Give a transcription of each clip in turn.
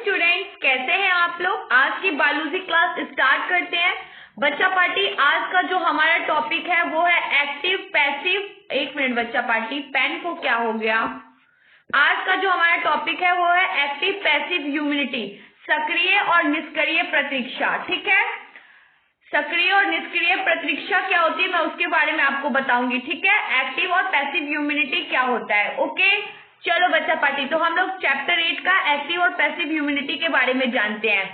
Students, कैसे हैं आप लोग। आज की बायोलॉजी क्लास स्टार्ट करते हैं। बच्चा पार्टी, आज का जो हमारा टॉपिक है वो है एक्टिव पैसिव। एक मिनट बच्चा पार्टी, पेन को क्या हो गया। आज का जो हमारा टॉपिक है वो है एक्टिव पैसिव ह्यूमिनिटी, सक्रिय और निष्क्रिय प्रतिरक्षा। ठीक है, सक्रिय और निष्क्रिय प्रतिरक्षा क्या होती है मैं उसके बारे में आपको बताऊंगी। ठीक है, एक्टिव और पैसिव ह्यूमिनिटी क्या होता है। ओके, चलो बच्चा पार्टी, तो हम लोग चैप्टर 8 का एक्टिव और पैसिव ह्यूमिनिटी के बारे में जानते हैं।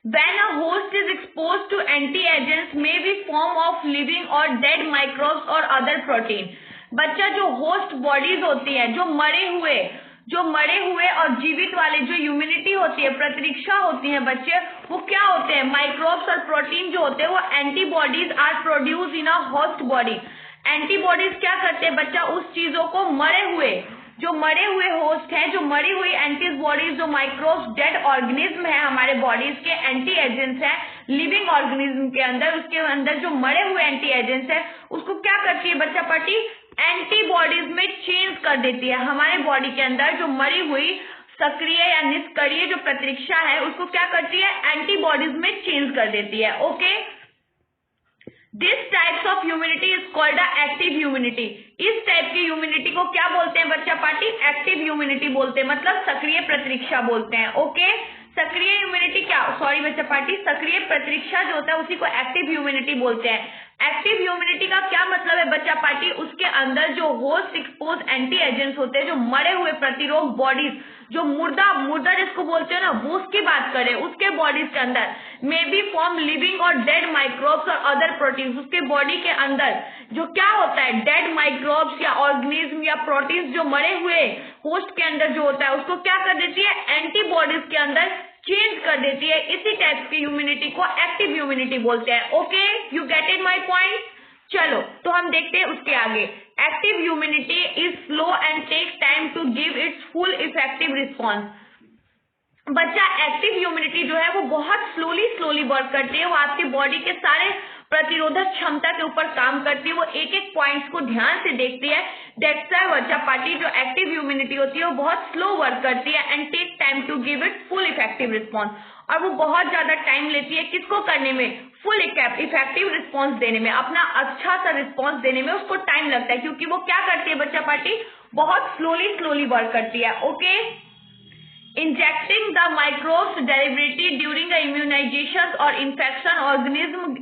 When a host is exposed to anti-agents may be form of living or dead microbes or other protein। बच्चा, जो होस्ट बॉडीज होती है, जो मरे हुए और जीवित वाले जो ह्यूमिनिटी होती है, प्रतिरक्षा होती है बच्चे, वो क्या होते हैं, माइक्रोब्स और प्रोटीन जो होते हैं वो antibodies are produce in a host body. Antibodies क्या करते हैं बच्चा, उस चीजों को मरे हुए होस्ट है, जो मरी हुई एंटीबॉडीज, जो माइक्रोब्स, डेड ऑर्गेनिज्म है हमारे बॉडीज के, एंटी एजेंट्स है लिविंग ऑर्गेनिज्म के अंदर, उसके अंदर जो मरे हुए एंटी एजेंट्स है उसको क्या करती है बच्चा पार्टी, एंटीबॉडीज में चेंज कर देती है। हमारे बॉडी के अंदर जो मरी हुई सक्रिय या निष्क्रिय जो प्रतिरक्षा है उसको क्या करती है, एंटीबॉडीज में चेंज कर देती है। Okay, this types of humanity is called a active humanity. इस टाइप की ह्यूमिनिटी को क्या बोलते हैं बच्चा पार्टी, एक्टिव ह्यूमिनिटी बोलते हैं, मतलब सक्रिय प्रतिरक्षा बोलते हैं। ओके, सक्रिय ह्यूमिनिटी क्या, सॉरी बच्चा पार्टी, सक्रिय प्रतिरक्षा जो होता है उसी को एक्टिव ह्यूमिनिटी बोलते हैं। एक्टिव ह्यूमिनिटी का क्या मतलब है बच्चा पार्टी, उसके अंदर जो होस्ट एक्सपोज एंटी एजेंट्स होते हैं, जो मरे हुए प्रतिरोध बॉडीज, जो मुर्दा जिसको बोलते हैं ना, वो उसकी बात करें, उसके बॉडीज के अंदर मे बी फॉर्म लिविंग और डेड माइक्रोब्स और अदर प्रोटीन्स, उसके बॉडी के अंदर जो क्या होता है, डेड माइक्रोब्स या ऑर्गेनिज्म या प्रोटीन्स जो मरे हुए होस्ट के अंदर जो होता है उसको क्या कर देती है, एंटीबॉडीज के अंदर चेंज कर देती है। इसी टाइप की ह्यूमिनिटी को एक्टिव ह्यूमिनिटी बोलते हैं। Okay, you get it my point. चलो तो हम देखते हैं उसके आगे। Active immunity is slow and takes time to give its full effective response. बच्चा, एक्टिव ह्यूमिनिटी जो है वो बहुत स्लोली वर्क करती है, वो आपकी बॉडी के सारे प्रतिरोधक क्षमता के ऊपर काम करती है, वो एक एक पॉइंट्स को ध्यान से देखती है। दैट्स व्हाई बच्चा पार्टी जो एक्टिव ह्यूमिनिटी होती है वो बहुत स्लो वर्क करती है and take time to give it full effective response, और वो बहुत ज्यादा टाइम लेती है किसको करने में, फुल इफेक्टिव रिस्पॉन्स देने में, अपना अच्छा सा रिस्पॉन्स देने में उसको टाइम लगता है, क्योंकि वो क्या करती है बच्चा पार्टी, बहुत स्लोली वर्क करती है। Okay, injecting the microbes deliberately during the immunization or infection, organism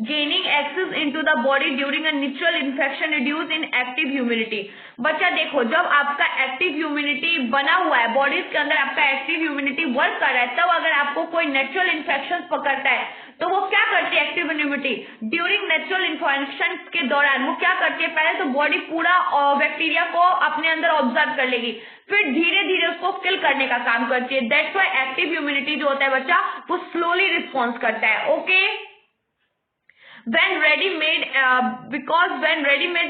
gaining access into the body during a natural infection reduce in active immunity। बच्चा देखो, जब आपका एक्टिव ह्यूमिनिटी बना हुआ है बॉडीज के अंदर, आपका एक्टिव ह्यूमिनिटी वर्क कर रहा है, तब अगर आपको कोई नेचुरल इन्फेक्शन पकड़ता है तो वो क्या करती है, active immunity during natural infection के दौरान वो क्या करती है, पहले तो बॉडी पूरा बैक्टीरिया को अपने अंदर ऑब्जर्व कर लेगी, फिर धीरे धीरे उसको किल करने का काम करती है। दैट्स व्हाई एक्टिव इम्यूनिटी जो होता है बच्चा वो स्लोली रिस्पॉन्स करता है। Okay, when ready made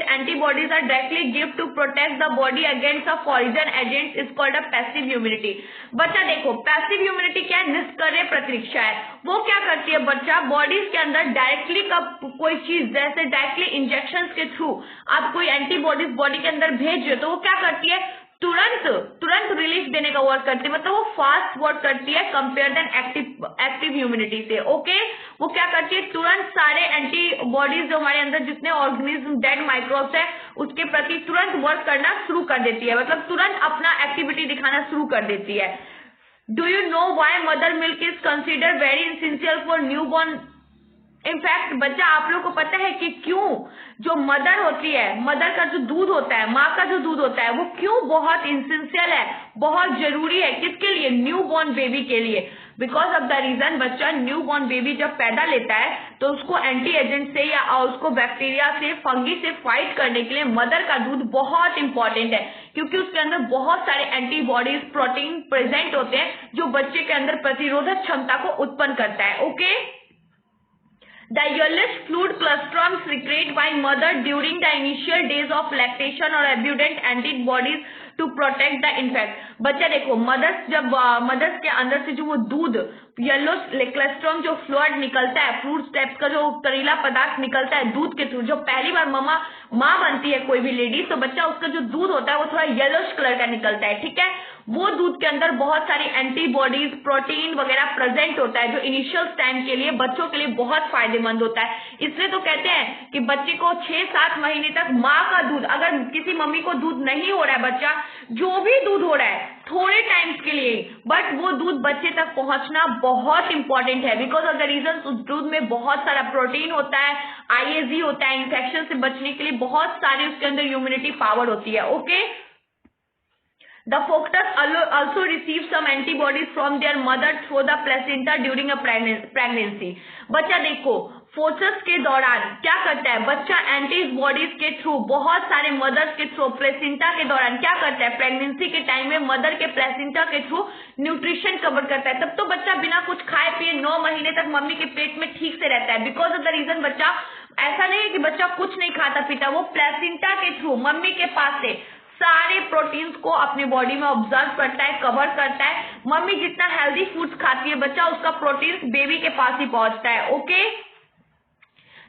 antibodies are directly given to protect the body against a foreign agent is called a passive immunity। बच्चा देखो, पैसिव ह्यूमिनिटी क्या है, निष्क्रिय प्रतिरक्षा है। वो क्या करती है बच्चा, बॉडीज के अंदर डायरेक्टली कोई चीज, जैसे डायरेक्टली इंजेक्शन के थ्रू आप कोई एंटीबॉडीज बॉडी के अंदर भेज रहे हो, तो वो क्या करती है, तुरंत रिलीफ देने का वर्क करती है, मतलब वो फास्ट वर्क करती है कंपेयर देन एक्टिव ह्यूमिनिटी से। ओके, वो क्या करती है, तुरंत सारे एंटीबॉडीज जो हमारे अंदर जितने ऑर्गेनिज्म, डेड माइक्रोब्स है, उसके प्रति तुरंत वर्क करना शुरू कर देती है, मतलब तुरंत अपना एक्टिविटी दिखाना शुरू कर देती है। Do you know why mother milk is consider very essential for newborn. In fact बच्चा, आप लोग को पता है कि क्यों जो मदर होती है, मदर का जो दूध होता है, माँ का जो दूध होता है, वो क्यों बहुत एसेंशियल है, बहुत जरूरी है, किसके लिए, न्यूबॉर्न बेबी के लिए। बिकॉज ऑफ द रीजन बच्चा, न्यूबॉर्न बेबी जब पैदा लेता है तो उसको एंटी एजेंट से या उसको बैक्टीरिया से, फंगी से फाइट करने के लिए मदर का दूध बहुत इंपॉर्टेंट है, क्योंकि उसके अंदर बहुत सारे एंटीबॉडीज, प्रोटीन प्रेजेंट होते हैं जो बच्चे के अंदर प्रतिरोधक क्षमता को उत्पन्न करता है। Okay, The yellowish fluid colostrum secreted by mother during the initial days of lactation or abundant antibodies to protect the infant। बच्चा देखो, मदर्स के अंदर से जो वो दूध येलो क्लेस्ट्रॉम जो फ्लूइड निकलता है, फ्रूट स्टेप्स का जो करीला पदार्थ निकलता है दूध के थ्रू, जो पहली बार माँ बनती है कोई भी लेडी, तो बच्चा उसका जो दूध होता है वो थोड़ा येलोश कलर का निकलता है, ठीक है। वो दूध के अंदर बहुत सारी एंटीबॉडीज, प्रोटीन वगैरह प्रेजेंट होता है, जो इनिशियल टाइम के लिए बच्चों के लिए बहुत फायदेमंद होता है। इसलिए तो कहते हैं कि बच्चे को 6-7 महीने तक माँ का दूध, अगर किसी मम्मी को दूध नहीं हो रहा है, बच्चा जो भी दूध हो रहा है थोड़े टाइम्स के लिए, बट वो दूध बच्चे तक पहुंचना बहुत इंपॉर्टेंट है, बिकॉज ऑफ द रीजन उस दूध में बहुत सारा प्रोटीन होता है, आईएजी होता है, इन्फेक्शन से बचने के लिए बहुत सारी उसके अंदर इम्यूनिटी पावर होती है, okay. The fetus also receive some antibodies from their mother through the placenta during a pregnancy. बच्चा देखो, फोर्सेस के दौरान क्या करता है बच्चा, एंटीबॉडीज के थ्रू, बहुत सारे मदर्स के थ्रू, प्लेसेंटा के दौरान क्या करता है, प्रेगनेंसी के टाइम में मदर के प्लेसेंटा के थ्रू न्यूट्रिशन कवर करता है। तब तो बच्चा बिना कुछ खाए पिए 9 महीने तक मम्मी के पेट में ठीक से रहता है, बिकॉज ऑफ द रीजन बच्चा, ऐसा नहीं है कि बच्चा कुछ नहीं खाता पीता, वो प्लेसेंटा के थ्रू मम्मी के पास से सारे प्रोटीन्स को अपने बॉडी में ऑब्जर्व करता है, कवर करता है। मम्मी जितना हेल्दी फूड्स खाती है बच्चा, उसका प्रोटीन बेबी के पास ही पहुंचता है, okay.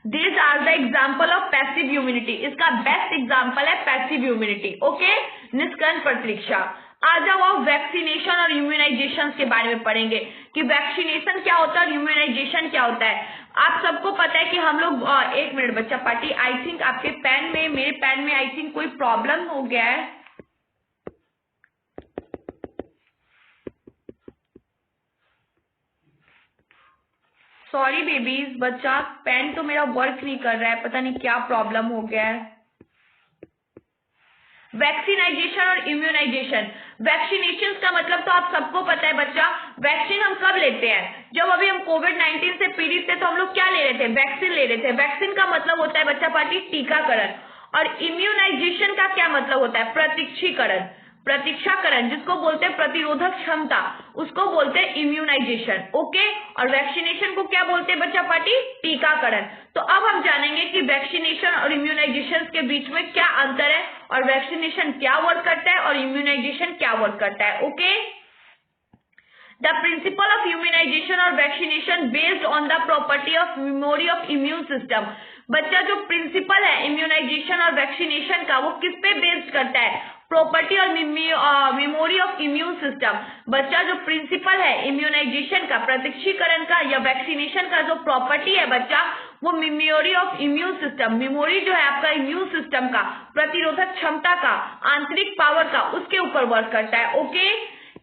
These are the example of passive immunity. इसका बेस्ट एग्जाम्पल है पैसिव इम्यूनिटी, ओके। निष्कर्ण प्रतिरक्षा। आ जाओ आप वैक्सीनेशन और इम्यूनाइजेशन के बारे में पढ़ेंगे कि वैक्सीनेशन क्या होता है और इम्यूनाइजेशन क्या होता है। आप सबको पता है कि हम लोग, एक मिनट बच्चा पार्टी, आई थिंक आपके पेन में, मेरे पेन में आई थिंक कोई प्रॉब्लम हो गया है। सॉरी बेबीज, बच्चा पेन तो मेरा वर्क नहीं कर रहा है, पता नहीं क्या प्रॉब्लम हो गया है। वैक्सीनाइजेशन और इम्यूनाइजेशन। वैक्सीनेशन का मतलब तो आप सबको पता है बच्चा, वैक्सीन हम कब लेते हैं, जब अभी हम कोविड-19 से पीड़ित थे तो हम लोग क्या ले रहे थे, वैक्सीन ले रहे थे। वैक्सीन का मतलब होता है बच्चा पार्टी टीकाकरण, और इम्यूनाइजेशन का क्या मतलब होता है, प्रतीक्षाकरण, जिसको बोलते हैं प्रतिरोधक क्षमता, उसको बोलते हैं इम्यूनाइजेशन, ओके। और वैक्सीनेशन को क्या बोलते हैं बच्चा पार्टी, टीकाकरण। तो अब हम जानेंगे कि वैक्सीनेशन और इम्यूनाइजेशन के बीच में क्या अंतर है, और वैक्सीनेशन क्या वर्क करता है और इम्यूनाइजेशन क्या वर्क करता है, okay. The principle of immunisation और vaccination based on the property of memory of immune system. बच्चा जो प्रिंसिपल है इम्यूनाइजेशन और वैक्सीनेशन का, वो किस पे बेस्ड करता है, प्रॉपर्टी और मेमोरी ऑफ इम्यून सिस्टम। बच्चा जो प्रिंसिपल है इम्यूनाइजेशन का, प्रतीक्षीकरण का या वैक्सीनेशन का, जो प्रॉपर्टी है बच्चा, वो memory of immune system, memory जो है आपका इम्यून सिस्टम का, प्रतिरोधक क्षमता का, आंतरिक पावर का, उसके ऊपर वर्क करता है, okay.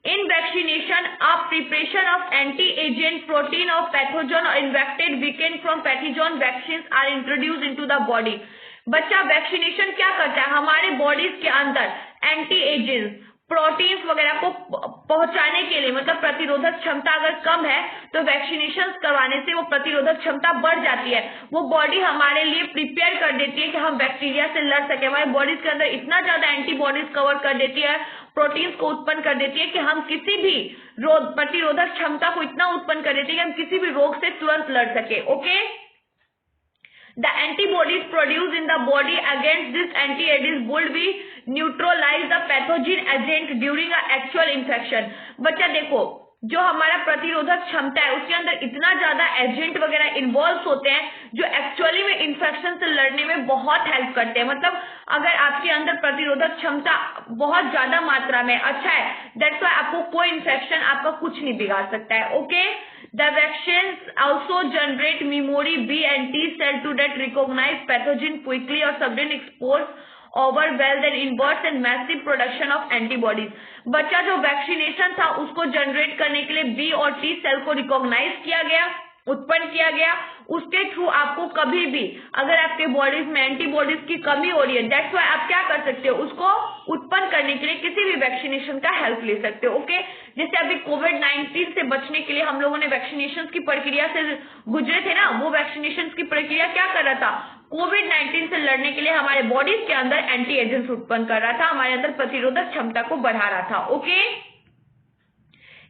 In vaccination, a preparation of anti-agent protein of pathogen or infected weakened from pathogen vaccines are introduced into the body. बच्चा वैक्सीनेशन क्या करता है, हमारे बॉडीज के अंदर एंटी एजेंट्स, प्रोटीन्स वगैरह को पहुंचाने के लिए, मतलब प्रतिरोधक क्षमता अगर कम है तो वैक्सीनेशन करवाने से वो प्रतिरोधक क्षमता बढ़ जाती है। वो बॉडी हमारे लिए प्रिपेयर कर देती है कि हम बैक्टीरिया से लड़ सके। हमारे बॉडीज के अंदर इतना ज्यादा एंटीबॉडीज कवर कर देती है, प्रोटीन्स को उत्पन्न कर देती है कि हम किसी भी प्रतिरोधक क्षमता को इतना उत्पन्न कर देती है कि हम किसी भी रोग से तुरंत लड़ सके, okay. The antibodies produced in the body against this anti-agents would be neutralize the pathogen agent during a actual infection. बच्चा देखो, जो हमारा प्रतिरोधक क्षमता है उसके अंदर इतना ज्यादा एजेंट वगैरह इन्वॉल्व होते हैं जो एक्चुअली में इन्फेक्शन से लड़ने में बहुत हेल्प करते हैं। मतलब अगर आपके अंदर प्रतिरोधक क्षमता बहुत ज्यादा मात्रा में अच्छा है, दैट्स व्हाई आपको कोई इन्फेक्शन आपका कुछ नहीं बिगाड़ सकता है, okay. The vaccines also generate memory B and T cell to that recognize pathogen quickly or sudden expose over well then inverts and massive production of antibodies. बच्चा जो वैक्सीनेशन था उसको जनरेट करने के लिए बी और टी सेल को recognise किया गया, उत्पन्न किया गया। उसके थ्रू आपको कभी भी अगर आपके बॉडीज में एंटीबॉडीज की कमी हो रही है, दैट्स व्हाई आप क्या कर सकते हो, उसको उत्पन्न करने के लिए किसी भी वैक्सीनेशन का हेल्प ले सकते हो, ओके। जैसे अभी कोविड-19 से बचने के लिए हम लोगों ने वैक्सीनेशन की प्रक्रिया से गुजरे थे ना, वो वैक्सीनेशन की प्रक्रिया क्या कर रहा था, कोविड-19 से लड़ने के लिए हमारे बॉडीज के अंदर एंटी एजेंट्स उत्पन्न कर रहा था, हमारे अंदर प्रतिरोधक क्षमता को बढ़ा रहा था, okay.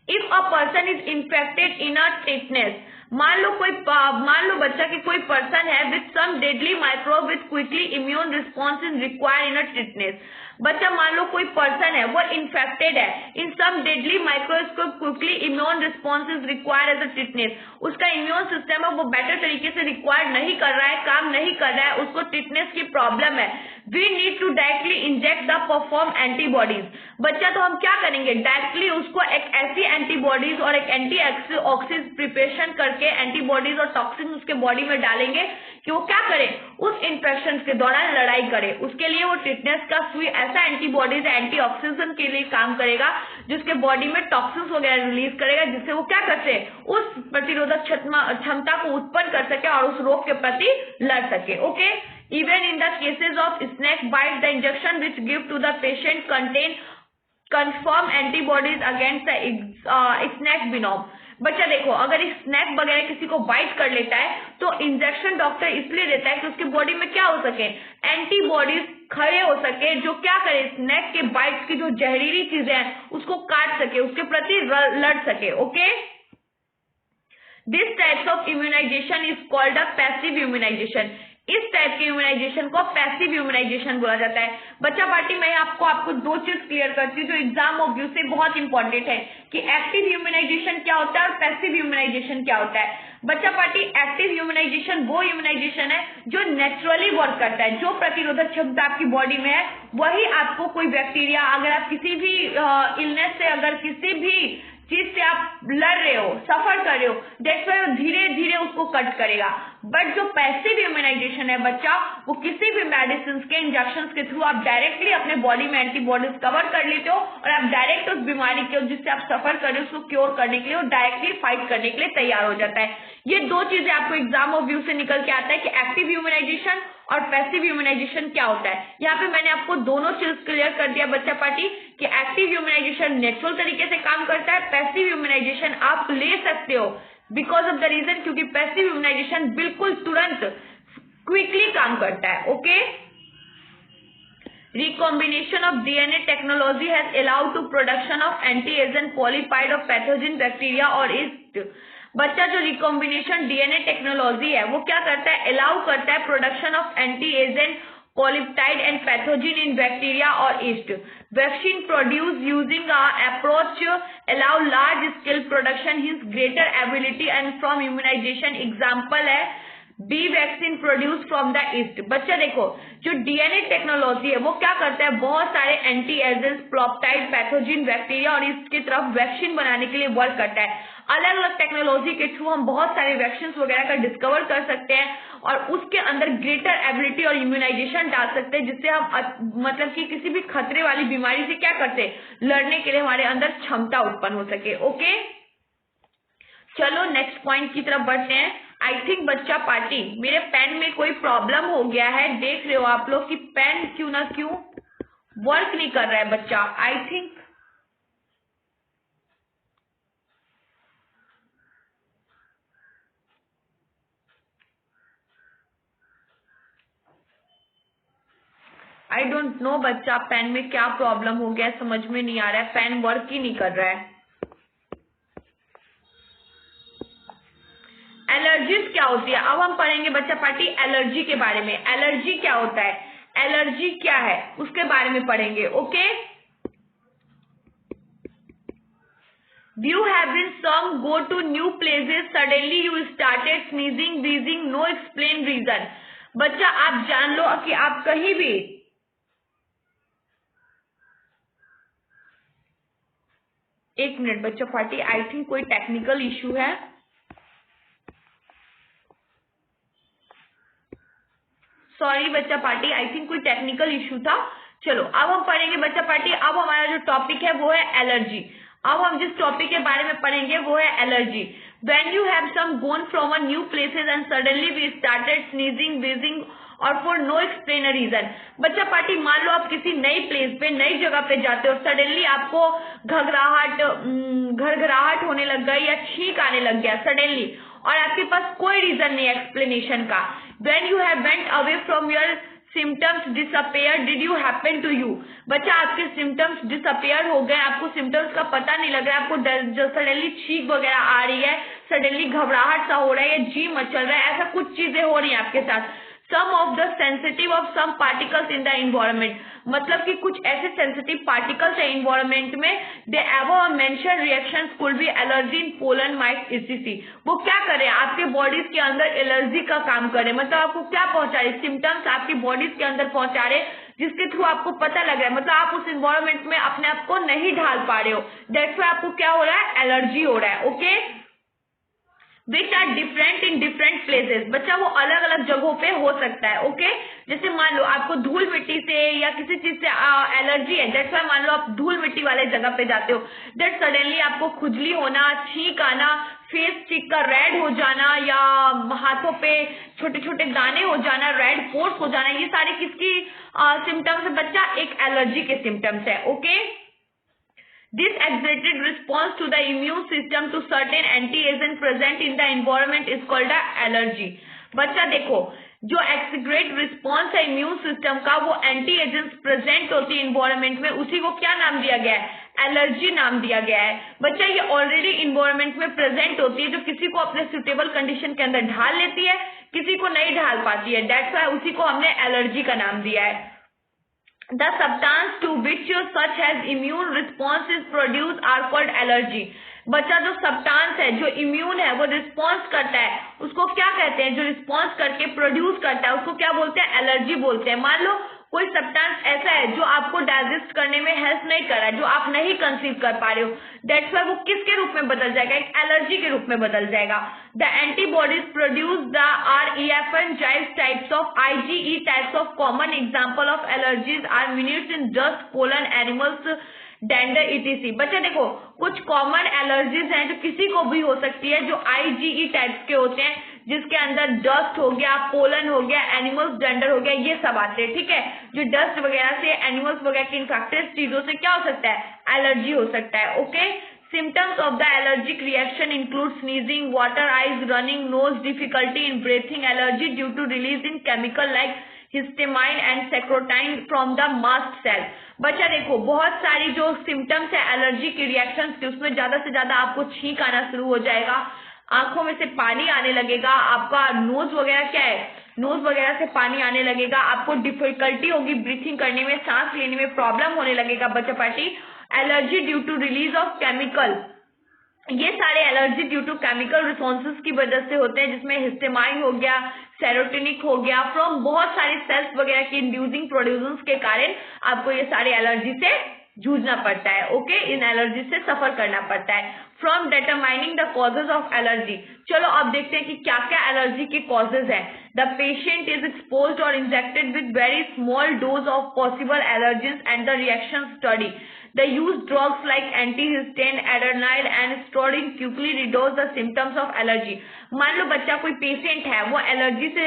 If a person is infected in a tetanus, मान लो बच्चा की कोई पर्सन है with some deadly microbe with quickly immune response is required in a tetanus. बच्चा मान लो कोई पर्सन है वो इन्फेक्टेड है, in some deadly microscope quickly immune response is required as a tetanus, उसका इम्यून सिस्टम है वो बेटर तरीके से रिक्वायर्ड नहीं कर रहा है, काम नहीं कर रहा है, उसको टिटनेस की प्रॉब्लम है, we need to directly inject the perform antibodies. बच्चा तो हम क्या करेंगे, डायरेक्टली उसको एक ऐसी एंटीबॉडीज और एक एंटी ऑक्सीज प्रिपरेशन करके एंटीबॉडीज और टॉक्सिन उसके बॉडी में डालेंगे कि वो क्या करे, उस इन्फेक्शन के दौरान लड़ाई करे। उसके लिए वो टिटनेस का सुई ऐसा एंटीबॉडीज एंटी ऑक्सीजन के लिए काम करेगा जिसके बॉडी में टॉक्सिन्स वगैरह रिलीज करेगा, जिससे वो क्या करते हैं, उस प्रतिरोधक क्षमता को उत्पन्न कर सके और उस रोग के प्रति लड़ सके। Okay, even in the cases of snake bite, the injection which give to the patient contain confirm antibodies against the snake venom। बच्चा देखो, अगर स्नैक वगैरह किसी को बाइट कर लेता है तो इंजेक्शन डॉक्टर इसलिए देता है कि उसके बॉडी में क्या हो सके, एंटीबॉडीज खड़े हो सके, जो क्या करे, स्नैक के बाइट्स की जो जहरीली चीजें हैं उसको काट सके, उसके प्रति लड़ सके। Okay, this types of immunization is called a passive immunization. इस टाइप के इम्यूनाइजेशन को पैसिव इम्यूनाइजेशन बोला जाता है। बच्चा पार्टी में आपको दो चीज क्लियर करती हूँ जो एग्जाम ऑफ व्यू से बहुत इंपॉर्टेंट है कि एक्टिव इम्यूनाइजेशन क्या होता है और पैसिव इम्यूनाइजेशन क्या होता है। बच्चा पार्टी, एक्टिव इम्यूनाइजेशन वो इम्यूनाइजेशन है जो नेचुरली वर्क करता है, जो प्रतिरोधक क्षमता आपकी बॉडी में है वही आपको कोई बैक्टीरिया, अगर आप किसी भी इलनेस से, अगर किसी भी चीज से आप लड़ रहे हो, सफर कर रहे हो, दैट्स व्हाई वो धीरे धीरे उसको कट करेगा। बट जो पैसिव इम्यूनाइजेशन है बच्चा, वो किसी भी मेडिसिन के, इंजेक्शन के थ्रू आप डायरेक्टली अपने बॉडी में एंटीबॉडीज कवर कर लेते हो और आप डायरेक्ट उस बीमारी के जिससे आप सफर कर रहे हो उसको क्योर करने के लिए, वो डायरेक्टली फाइट करने के लिए तैयार हो जाता है। ये दो चीजें आपको एग्जाम ऑफ व्यू से निकल के आता है कि एक्टिव इम्यूनाइजेशन और पैसिव इम्यूनाइजेशन क्या होता है। यहाँ पे मैंने आपको दोनों चीज क्लियर कर दिया बच्चा पार्टी कि एक्टिव इम्यूनाइजेशन नेचुरल तरीके से काम करता है, पैसिव इम्यूनाइजेशन आप ले सकते हो बिकॉज ऑफ द रीजन, क्योंकि पैसिव इम्यूनाइजेशन बिल्कुल तुरंत क्विकली काम करता है। Okay, recombination of DNA technology has allowed to production of anti-agent polypeptide of pathogen bacteria or yeast। बच्चा, जो रिकॉम्बिनेशन डीएनए टेक्नोलॉजी है वो क्या करता है, अलाउ करता है production of anti agent polypeptide and pathogen in bacteria or yeast। Vaccine produced using a approach allow large scale production, hence greater ability and from immunization। example है B vaccine produce from the yeast. बच्चा देखो, जो DNA technology है वो क्या करता है, बहुत सारे एंटी एजेंट्स, प्रोपटाइड, पैथोजिन, बैक्टीरिया और ईस्ट की तरफ वैक्सीन बनाने के लिए वर्क करता है। अलग अलग टेक्नोलॉजी के थ्रू हम बहुत सारे वैक्सीन वगैरह का डिस्कवर कर सकते हैं और उसके अंदर ग्रेटर एबिलिटी और इम्यूनाइजेशन डाल सकते हैं, जिससे हम मतलब कि किसी भी खतरे वाली बीमारी से क्या करते हैं, लड़ने के लिए हमारे अंदर क्षमता उत्पन्न हो सके। ओके, चलो नेक्स्ट पॉइंट की तरफ बढ़ते हैं। आई थिंक बच्चा पार्टी, मेरे पेन में कोई प्रॉब्लम हो गया है, देख रहे हो आप लोग कि पेन क्यों ना क्यों वर्क नहीं कर रहा है बच्चा। I think I don't know बच्चा, पेन में क्या प्रॉब्लम हो गया समझ में नहीं आ रहा है, पेन वर्क ही नहीं कर रहा है। एलर्जीज क्या होती है, अब हम पढ़ेंगे बच्चा पार्टी एलर्जी के बारे में। एलर्जी क्या होता है, एलर्जी क्या है उसके बारे में पढ़ेंगे। Okay, you have been some go to new places, suddenly you started sneezing, wheezing, no explain reason। बच्चा आप जान लो कि आप कहीं भी एक मिनट बच्चा पार्टी, आई थिंक कोई टेक्निकल इश्यू है। सॉरी बच्चा पार्टी, आई थिंक कोई टेक्निकल इश्यू था। चलो अब हम पढ़ेंगे बच्चा पार्टी, अब हमारा जो टॉपिक है वो है एलर्जी। अब हम जिस टॉपिक के बारे में पढ़ेंगे वो है allergy. When you have some gone from a new places and suddenly we started sneezing, wheezing और for no explain reason। बच्चा पार्टी, मान लो आप किसी नई प्लेस पे, नई जगह पे जाते हो, सडनली आपको घरघराहट होने लग गई या छींक आने लग गया सडनली, और आपके पास कोई रीजन नहीं एक्सप्लेनेशन का। When you have went away from your symptoms disappear, did you happen to you। बच्चा आपके सिम्टम्स डिसअपेयर हो गए, आपको सिम्टम्स का पता नहीं लग रहा है, आपको सडनली छींक वगैरह आ रही है, सडनली घबराहट सा हो रहा है या जी मचल रहा है, ऐसा कुछ चीजें हो रही है आपके साथ। Some of the sensitive of some particles in the environment, मतलब कि कुछ ऐसे सेंसिटिव पार्टिकल्स है इन्वायरमेंट में, they ever mention reactions could be allergy in pollen mite etc. वो क्या करे, आपके बॉडीज के अंदर एलर्जी का काम करे, मतलब आपको क्या पहुंचा रहे, सिम्टम्स आपकी बॉडीज के अंदर पहुंचा रहे, जिसके थ्रू आपको पता लग रहा है, मतलब आप उस इन्वायरमेंट में अपने आप को नहीं ढाल पा रहे हो, दैट्स व्हाई आपको क्या हो रहा है, एलर्जी हो रहा है। Okay, which are different in different places, बच्चा वो अलग अलग जगहों पे हो सकता है। ओके, जैसे मान लो आपको धूल मिट्टी से या किसी चीज से एलर्जी है, दैट्स व्हाई मान लो आप धूल मिट्टी वाले जगह पे जाते हो, दैट सडनली आपको खुजली होना, छींक आना, फेस चीक का रेड हो जाना, या हाथों पे छोटे छोटे दाने हो जाना, रेड पोर्स हो जाना, ये सारे किसकी सिम्टम्स है बच्चा, एक एलर्जी के सिम्टम्स है। Okay, this exaggerated response to the immune system to certain anti-agent present in the environment is called a allergy। बच्चा देखो, जो एक्सीग्रेट रिस्पॉन्स है इम्यून सिस्टम का, वो एंटी एजेंट्स प्रेजेंट होती है इन्वायरमेंट में, उसी को क्या नाम दिया गया है, एलर्जी नाम दिया गया है। बच्चा ये ऑलरेडी इन्वायरमेंट में प्रेजेंट होती है, जो किसी को अपने सुटेबल कंडीशन के अंदर ढाल लेती है, किसी को नहीं ढाल पाती है, दैट्स व्हाई उसी को हमने एलर्जी का नाम दिया है। The substance to which such as immune response is produced are called allergy। बच्चा जो सब्सटेंस है, जो इम्यून है, वो रिस्पॉन्स करता है, उसको क्या कहते हैं, जो रिस्पॉन्स करके प्रोड्यूस करता है, उसको क्या बोलते हैं, एलर्जी बोलते हैं। मान लो कोई सब्सटेंस ऐसा है जो आपको डाइजेस्ट करने में हेल्प नहीं कर रहा है, जो आप नहीं कंसीव कर पा रहे हो, दैट्स व्हाई वो किसके रूप में बदल जाएगा, एक एलर्जी के रूप में बदल जाएगा। The antibodies produce the REFN जिव्स types of IgE types of common example of allergies are minutes in dust, pollen, animals, dander etc। बच्चा देखो, कुछ कॉमन एलर्जीज हैं जो किसी को भी हो सकती है, जो IgE टाइप्स के होते हैं, जिसके अंदर डस्ट हो गया, पोलन हो गया, एनिमल्स, डेंडर हो गया, ये सब आते हैं। ठीक है, जो डस्ट वगैरह से, एनिमल्स वगैरह की इन्फेक्टेड चीजों से क्या हो सकता है, एलर्जी हो सकता है। Okay, symptoms of the allergic reaction include sneezing, water eyes, running nose, difficulty in breathing, allergy due to release in chemical like histamine and secrotin from the mast cell। बच्चा देखो, बहुत सारी जो सिम्टम्स है allergy की reactions की, उसमें ज्यादा से ज्यादा आपको छींक आना शुरू हो जाएगा, आंखों में से पानी आने लगेगा, आपका नोज वगैरह क्या है, नोज वगैरह से पानी आने लगेगा, आपको डिफिकल्टी होगी ब्रीथिंग करने में, सांस लेने में प्रॉब्लम होने लगेगा बच्चा party. Allergy due to release of chemical, ये सारे allergy due to chemical responses की वजह से होते हैं, जिसमें हिस्टामाइन हो गया, सेरोटोनिक हो गया, फ्रॉम बहुत सारे सेल्स वगैरह की इंड्यूसिंग प्रोड्यूसेंस के कारण आपको ये सारे एलर्जी से जूझना पड़ता है। ओके, इन एलर्जी से सफर करना पड़ता है। From determining the causes of allergy, चलो अब देखते हैं कि क्या क्या एलर्जी के कॉजेज है। द पेशेंट इज एक्सपोज्ड और injected with very small dose of possible allergies and the reaction study. The use drugs like antihistamine, adrenaline and steroid quickly reduce the symptoms of allergy। मान लो बच्चा कोई patient है, वो allergy से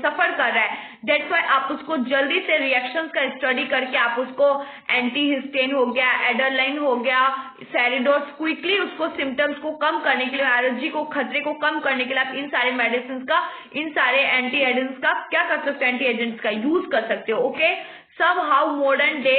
सफर कर रहा है, दैट्स व्हाई आप उसको जल्दी से रिएक्शंस का स्टडी करके आप उसको एंटीहिस्टेन हो गया, एड्रेनालाइन हो गया, सेरिडोस, क्विकली उसको सिम्टम्स को कम करने के लिए, एलर्जी को, खतरे को कम करने के लिए आप इन सारे मेडिसिन का, इन सारे एंटी एजेंट्स का क्या कर सकते हो, एंटी एजेंट्स का यूज कर सकते हो। ओके, सब how modern day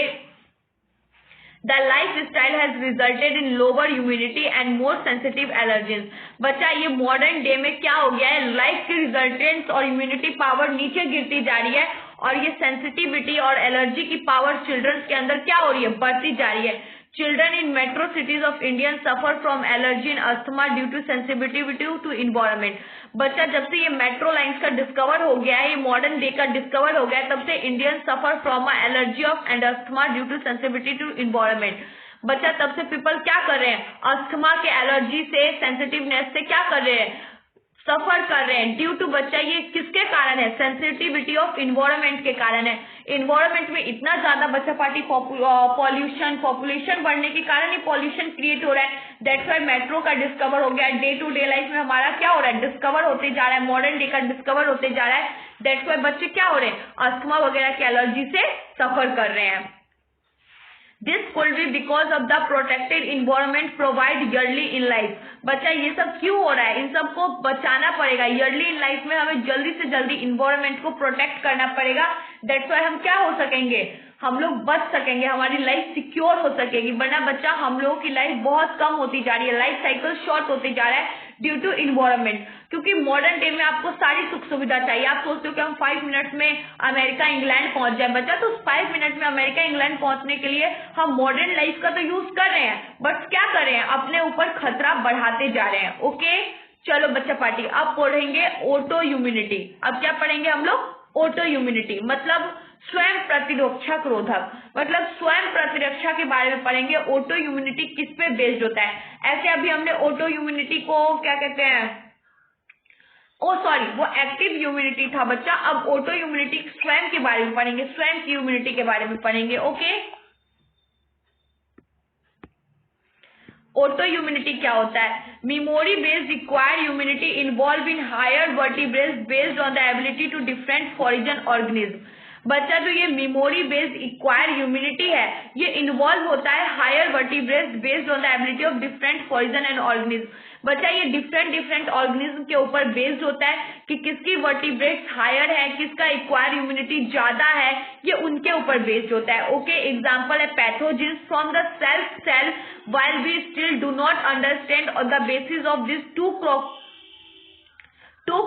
The lifestyle has resulted in lower immunity and more sensitive allergens। बच्चा ये मॉडर्न डे में क्या हो गया है, लाइफ की रिजल्टेंट्स और इम्यूनिटी पावर नीचे गिरती जा रही है, और ये सेंसिटिविटी और एलर्जी की पावर चिल्ड्रंस के अंदर क्या हो रही है, बढ़ती जा रही है। Children in metro cities of India suffer from allergy and asthma due to sensitivity to environment। बच्चा जब से ये मेट्रो लाइंस का डिस्कवर हो गया है, ये मॉडर्न डे का डिस्कवर हो गया है, तब से Indian suffer from allergy of and asthma due to sensitivity to environment. बच्चा तब से पीपल क्या कर रहे हैं, अस्थमा के एलर्जी से, सेंसिटिवनेस से क्या कर रहे हैं, सफर कर रहे हैं, ड्यू टू बच्चा ये किसके कारण है, सेंसिटिविटी ऑफ इन्वायरमेंट के कारण है। इन्वायरमेंट में इतना ज्यादा बच्चा पार्टी पॉल्यूशन, पॉपुलेशन बढ़ने के कारण ही पॉल्यूशन क्रिएट हो रहा है, दैट्स व्हाई मेट्रो का डिस्कवर हो गया। डे टू डे लाइफ में हमारा क्या हो रहा है, डिस्कवर होते जा रहा है, मॉडर्न डे का डिस्कवर होते जा रहा है, दैट्स व्हाई बच्चे क्या हो रहे हैं, अस्थमा वगैरह की एलर्जी से सफर कर रहे हैं। This could be because of the protected environment provide yearly in life। बच्चा ये सब क्यों हो रहा है, इन सब को बचाना पड़ेगा, yearly in life में हमें जल्दी से जल्दी environment को प्रोटेक्ट करना पड़ेगा, that's why हम क्या हो सकेंगे, हम लोग बच सकेंगे, हमारी लाइफ सिक्योर हो सकेगी। वरना बच्चा हम लोगों की लाइफ बहुत कम होती जा रही है, लाइफ साइकिल शॉर्ट होती जा रहा है ड्यू टू इन्वायरमेंट, क्योंकि मॉडर्न डे में आपको सारी सुख सुविधा चाहिए। आप सोचते हो कि हम 5 मिनट्स में अमेरिका इंग्लैंड पहुंच जाए बच्चा, तो 5 मिनट में अमेरिका इंग्लैंड पहुंचने के लिए हम मॉडर्न लाइफ का तो यूज कर रहे हैं, बट क्या कर रहे हैं, अपने ऊपर खतरा बढ़ाते जा रहे हैं। ओके, चलो बच्चा पार्टी अब पढ़ेंगे ऑटो इम्यूनिटी। अब क्या पढ़ेंगे हम लोग? ऑटो इम्यूनिटी मतलब स्वयं प्रतिरक्षा रोधक, मतलब स्वयं प्रतिरक्षा के बारे में पढ़ेंगे। ऑटो इम्यूनिटी किस पे बेस्ड होता है? ऐसे अभी हमने ऑटो इम्यूनिटी को क्या कहते हैं, वो एक्टिव इम्यूनिटी था बच्चा। अब ऑटो इम्यूनिटी स्वयं के बारे में पढ़ेंगे, स्वयं की इम्यूनिटी के बारे में पढ़ेंगे। ओके, ऑटो इम्यूनिटी क्या होता है? Memory based required immunity involve in higher vertebrates based on the ability to different foreign organism. बच्चा जो ये मेमोरी बेस्ड इक्वायर्ड इम्यूनिटी है, ये इन्वॉल्व होता है higher vertebrates based on the ability of different foreign and organism. बच्चा ये different organism के ऊपर बेस्ड होता है कि किसकी वर्टिब्रेट्स हायर है, किसका इक्वायर्ड इम्यूनिटी ज्यादा है, ये उनके ऊपर बेस्ड होता है। ओके, एग्जांपल है pathogens from the cell while we still do not understand on the basis of these two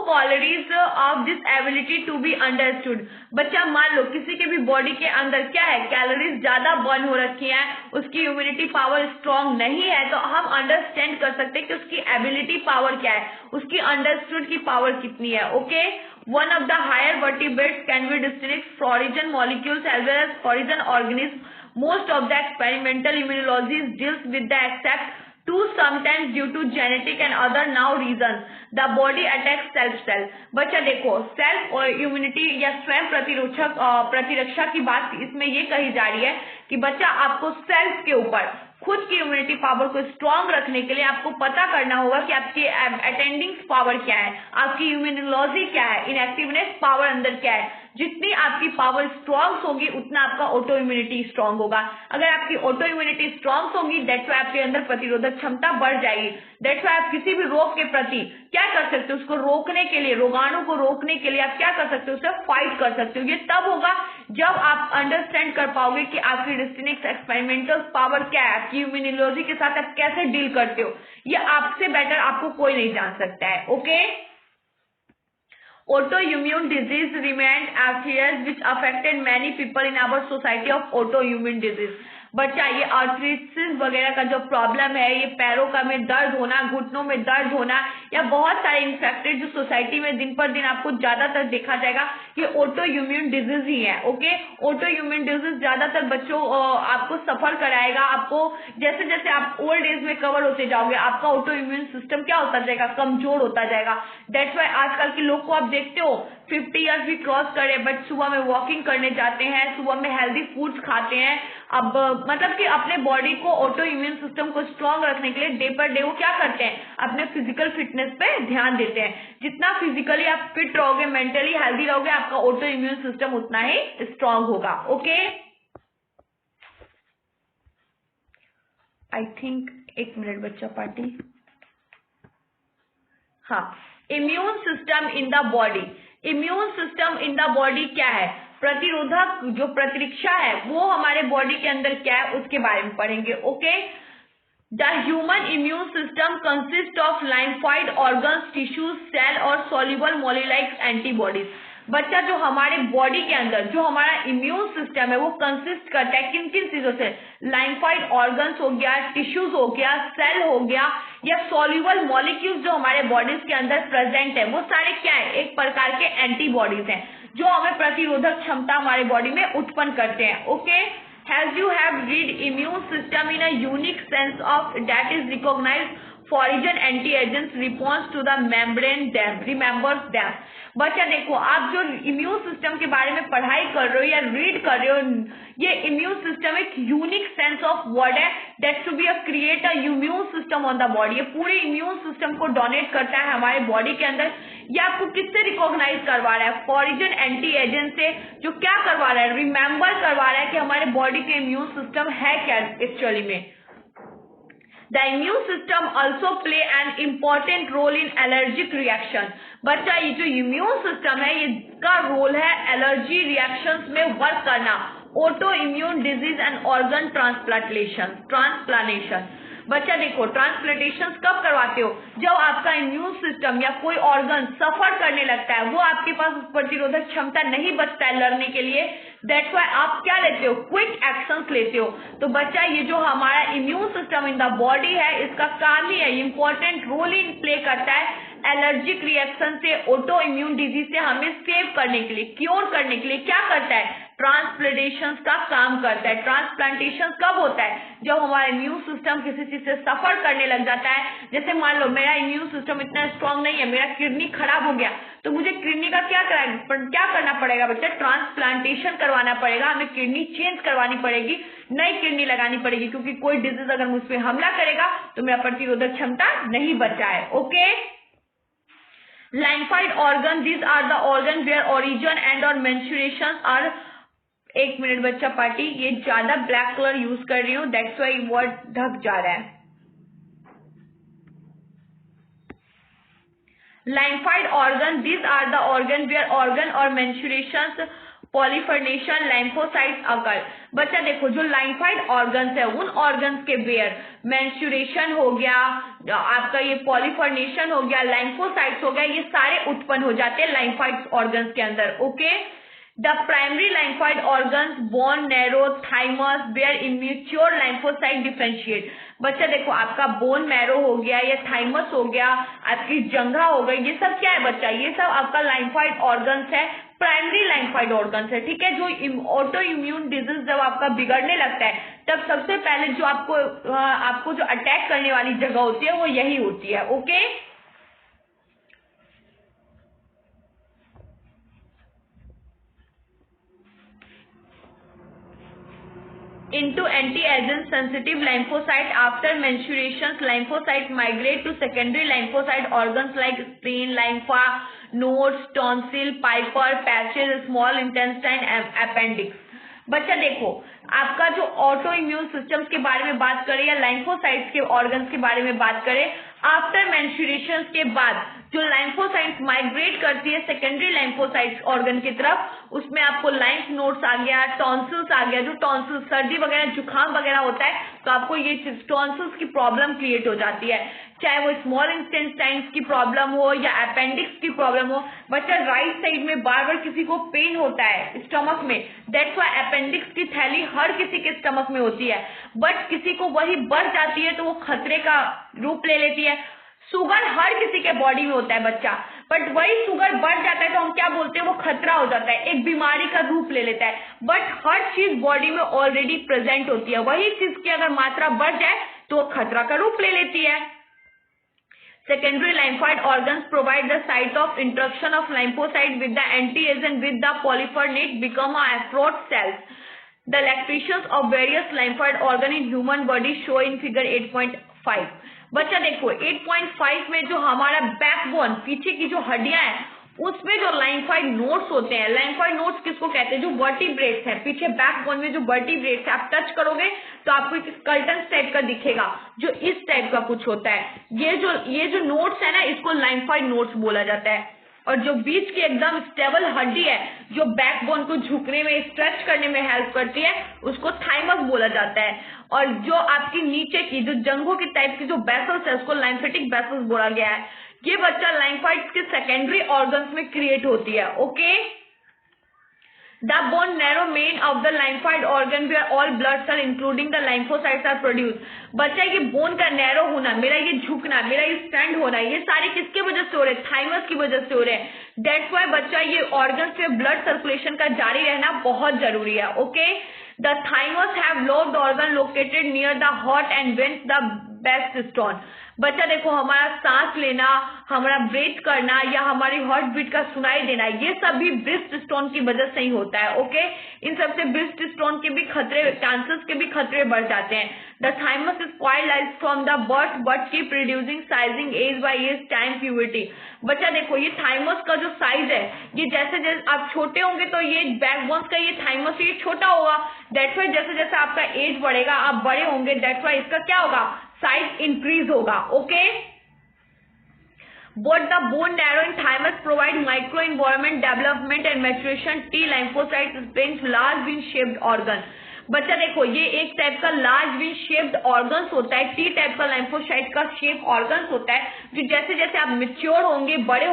qualities of this ability to be understood। बच्चा मान लो किसी के भी बॉडी के अंदर क्या है, कैलोरीज ज्यादा बर्न हो रखी हैं, उसकी इम्यूनिटी पावर स्ट्रांग नहीं है, तो हम अंडरस्टैंड कर सकते हैं कि उसकी एबिलिटी पावर क्या है, उसकी अंडरस्टूड की पावर कितनी है। Okay, one of the higher vertebrates can be distinct foreign molecules as well as foreign organisms। Most of the experimental immunology deals with the except to sometimes due to genetic and other now reasons the body attacks self cell। बच्चा देखो, self immunity या स्वयं प्रतिरक्षा की बात इसमें ये कही जा रही है कि बच्चा आपको सेल्फ के ऊपर खुद की इम्यूनिटी पावर को स्ट्रांग रखने के लिए आपको पता करना होगा कि आपकी अटेंडिंग पावर क्या है, आपकी इम्यूनोलॉजी क्या है, इनएक्टिवनेस पावर अंदर क्या है। जितनी आपकी पावर स्ट्रांग होगी उतना आपका ऑटो इम्यूनिटी स्ट्रांग होगा। अगर आपकी ऑटो इम्यूनिटी स्ट्रांग होगी, दैट्स वाई आपके अंदर प्रतिरोधक क्षमता बढ़ जाएगी। दैट्स वाई आप किसी भी रोग के प्रति क्या कर सकते हो, उसको रोकने के लिए, रोगाणु को रोकने के लिए आप क्या कर सकते हो, उससे फाइट कर सकते हो। ये तब होगा जब आप अंडरस्टैंड कर पाओगे कि आपकी डिस्टिंक्ट एक्सपेरिमेंटल पावर क्या है, आपकी इम्यूनोलॉजी के साथ आप कैसे डील करते हो, ये आपसे बेटर आपको कोई नहीं जान सकता है। Okay, autoimmune disease remained affairs which affected many people in our society of autoimmune disease। बच्चा ये आर्थराइटिस वगैरह का जो प्रॉब्लम है, ये पैरों का में दर्द होना, घुटनों में दर्द होना, या बहुत सारे इन्फेक्टेड जो सोसाइटी में दिन पर दिन आपको ज्यादातर देखा जाएगा, ये ऑटो इम्यून डिजीज ही है। ओके, ऑटो इम्यून डिजीज ज्यादातर बच्चों आपको सफर कराएगा। आपको जैसे जैसे आप ओल्ड एज में कवर होते जाओगे, आपका ऑटो इम्यून सिस्टम क्या होता जाएगा, कमजोर होता जाएगा। दैट्स वाई आजकल के लोग को आप देखते हो 50 ईयर्स भी क्रॉस करे बट सुबह में वॉकिंग करने जाते हैं, सुबह में हेल्दी फूड्स खाते हैं। अब मतलब कि अपने बॉडी को ऑटो इम्यून सिस्टम को स्ट्रांग रखने के लिए डे पर डे वो क्या करते हैं, अपने फिजिकल फिटनेस पे ध्यान देते हैं। जितना फिजिकली आप फिट रहोगे, मेंटली हेल्दी रहोगे, आपका ऑटो इम्यून सिस्टम उतना ही स्ट्रांग होगा। ओके, आई थिंक 1 मिनट बच्चा पार्टी। हाँ, immune system in the body. Immune system in the body क्या है, प्रतिरोधक जो प्रतिरक्षा है वो हमारे बॉडी के अंदर क्या है उसके बारे में पढ़ेंगे। Okay, the human immune system consist of lymphoid organs, tissues, cell और सॉल्युबल मोलिलाइक एंटीबॉडीज। बच्चा जो हमारे बॉडी के अंदर जो हमारा इम्यून सिस्टम है वो कंसिस्ट करता है किन किन चीजों से, लाइम्फॉइड ऑर्गन्स हो गया, टिश्यूज हो गया, सेल हो गया, या सॉल्युबल मॉलिक्यूल्स जो हमारे बॉडीज के अंदर प्रेजेंट है, वो सारे क्या है, एक प्रकार के एंटीबॉडीज हैं जो हमें प्रतिरोधक क्षमता हमारे बॉडी में उत्पन्न करते हैं। Okay, as you have read immune system in a unique sense of that is recognized foreign antigens response to the membrane them remembers them। बच्चा देखो, आप जो इम्यून सिस्टम के बारे में पढ़ाई कर रहे हो या रीड कर रहे हो, ये इम्यून सिस्टम एक यूनिक सेंस ऑफ वर्ड है, that to be a create a immune system on the body. ये पूरे इम्यून सिस्टम को डोनेट करता है हमारे बॉडी के अंदर। ये आपको किससे रिकॉग्नाइज करवा रहा है, फॉरिन एंटी एजेंट से, जो क्या करवा रहा है, रिमेम्बर करवा रहा है कि हमारे बॉडी के इम्यून सिस्टम है क्या एक्चुअली में। The immune system also play an important role in allergic reaction। बच्चा ये जो इम्यून सिस्टम है, इसका रोल है एलर्जी रिएक्शंस में वर्क करना, auto immune disease and organ transplantation. बच्चा देखो ट्रांसप्लांटेशन कब करवाते हो, जब आपका इम्यून सिस्टम या कोई ऑर्गन सफर करने लगता है, वो आपके पास प्रतिरोधक क्षमता नहीं बचता है लड़ने के लिए, दैट्स व्हाई आप क्या लेते हो, क्विक एक्शंस लेते हो। तो बच्चा ये जो हमारा immune system in the body है, इसका काम ही है, इंपॉर्टेंट रोल इन प्ले करता है एलर्जिक रिएक्शन से, ऑटो इम्यून डिजीज से हमें सेव करने के लिए, क्योर करने के लिए क्या करता है, ट्रांसप्लांटेशन का काम करता है। ट्रांसप्लांटेशन कब होता है, जब हमारा इम्यून सिस्टम किसी चीज से सफर करने लग जाता है। जैसे मान लो मेरा इम्यून सिस्टम इतना स्ट्रांग नहीं है, मेरा किडनी खराब हो गया, तो मुझे किडनी का क्या करना पड़ेगा बच्चा, ट्रांसप्लांटेशन करवाना पड़ेगा, हमें किडनी चेंज करवानी पड़ेगी, नई किडनी लगानी पड़ेगी, क्योंकि कोई डिजीज अगर मुझ पर हमला करेगा तो मेरा प्रतिरोधक क्षमता नहीं बचा है। Okay, lymphoid organ, these are the organ where origin and or menstruation are। एक मिनट बच्चा पार्टी, ये ज्यादा ब्लैक कलर यूज कर रही हूँ, दैट्स वाई वर्ड ढक जा रहा है। lymphoid organ, these are the organ where organ or menstruations पॉलीफर्नेशन लाइम्फोसाइट्स अकर। बच्चा देखो जो लाइम्फाइड ऑर्गन्स है, उन ऑर्गन्स के वेयर मेंस्ट्रुएशन हो गया, आपका ये पॉलीफर्नेशन हो गया, लाइम्फोसाइट्स हो गया, ये सारे उत्पन्न हो जाते हैं लाइम्फाइड ऑर्गन्स के अंदर। Okay, the primary lymphoid organs bone, narrow, thymus, where immature lymphocyte differentiate. बच्चा देखो आपका बोन मैरो हो गया या थाइमस हो गया, आपकी जंघा हो गई, ये सब क्या है बच्चा, ये सब आपका लाइम्फाइड ऑर्गन्स है, प्राइमरी लाइम्फाइड ऑर्गन्स है। ठीक है, जो ऑटो इम्यून डिजीज जब आपका बिगड़ने लगता है, तब सबसे पहले जो आपको जो अटैक करने वाली जगह होती है वो यही होती है। Okay, into anti-agent sensitive lymphocyte after menstruation, lymphocytes migrate to secondary lymphocyte organs like spleen, lympha nodes, tonsil, piper, patches, small intestine, appendix। बच्चा देखो आपका जो ऑटो इम्यून सिस्टम के बारे में बात करें या लाइम्फोसाइट्स के ऑर्गन्स के बारे में बात करें, आफ्टर मेंस्ट्रुएशन के बाद जो लाइम्फोसाइट्स माइग्रेट करती है सेकेंडरी लाइम्फोसाइट्स ऑर्गन की तरफ, उसमें आपको लाइम्फ नोड्स आ गया, टॉन्सिल्स आ गया, जो टॉन्सिल्स सर्दी वगैरह जुकाम वगैरह होता है तो आपको ये टॉन्सिल्स की प्रॉब्लम क्रिएट हो जाती है, चाहे वो स्मॉल इंटेस्टाइन्स की प्रॉब्लम हो या अपेंडिक्स की प्रॉब्लम हो। बच्चा राइट साइड में बार बार किसी को पेन होता है स्टमक में, दैट्स व्हाई अपेंडिक्स की थैली हर किसी के स्टमक में होती है, बट किसी को वही बढ़ जाती है तो वो खतरे का रूप ले लेती है। शुगर हर किसी के बॉडी में होता है बच्चा, बट वही शुगर बढ़ जाता है तो हम क्या बोलते हैं, वो खतरा हो जाता है, एक बीमारी का रूप ले लेता है, बट हर चीज बॉडी में ऑलरेडी प्रेजेंट होती है, वही चीज की अगर मात्रा बढ़ जाए तो वो खतरा का रूप ले लेती है। Secondary lymphoid organs provide the site of interaction of lymphocyte with the anti-agent with the polyphernate become a afferent cells. The lactations of various lymphoid organ in human body show in figure 8.5। बच्चा देखो 8.5 में जो हमारा backbone पीछे की जो हड्डियां हैं उसमें जो लाइम्फाइड नोड्स होते हैं, लाइम्फाइड नोड्स किसको कहते हैं, जो वर्टिब्रेट्स हैं, पीछे बैकबोन में जो वर्टिब्रेट्स आप टच करोगे तो आपको एक स्केलेटन टाइप का दिखेगा, जो इस टाइप का कुछ होता है। ये जो नोड्स है ना, इसको लाइम्फाइड नोड्स बोला जाता है। और जो बीच की एकदम स्टेबल हड्डी है जो बैकबोन को झुकने में, स्ट्रेच करने में हेल्प करती है, उसको थाइमस बोला जाता है। और जो आपकी नीचे की जो जंघों की टाइप की जो वेसल्स है उसको लाइम्फेटिक वेसल्स बोला गया है। ये बच्चा लाइम्फाइड्स के सेकेंडरी ऑर्गन्स में क्रिएट होती है। Okay, the bone narrow main of the lymphoid organ where all blood cell including the lymphocytes are produce. बच्चा ये बोन का नैरो होना, मेरा ये झुकना, मेरा ये स्टैंड होना, ये सारे किसके वजह से हो रहे हैं, थाइमस की वजह से हो रहे हैं। दैट्स व्हाई बच्चा ये ऑर्गन से ब्लड सर्कुलेशन का जारी रहना बहुत जरूरी है। Okay, the thymus have lobed organ located near the heart and veins the best stone. बच्चा देखो हमारा सांस लेना, हमारा ब्रीथ करना या हमारी हार्ट बीट का सुनाई देना, ये सब भी ब्रेस्ट स्टोन की वजह से ही होता है। ओके, इन सबसे ब्रेस्ट स्टोन के भी खतरे, चांसेस के भी खतरे बढ़ जाते हैं। The thymus is quite from the birth but keep reducing sizing age by age time puberty. बच्चा देखो ये थाइमस का जो साइज है, ये जैसे जैसे आप छोटे होंगे तो ये बैकबोन्स का ये थाइमस ये छोटा होगा, दैट्स व्हाई जैसे जैसे आपका एज बढ़ेगा, आप बड़े होंगे, दैट्स व्हाई इसका क्या होगा, साइज इंक्रीज होगा। Okay, both the bone marrow and thymus provide microenvironment development and maturation T lymphocytes brings large bean shaped organ। बच्चा देखो ये एक टाइप का लार्ज विन शेप्ड ऑर्गन्स होता है, टी टाइप का लाइम्फोसाइट का शेप ऑर्गन्स होता है, जो जैसे जैसे आप मेच्योर होंगे, बड़े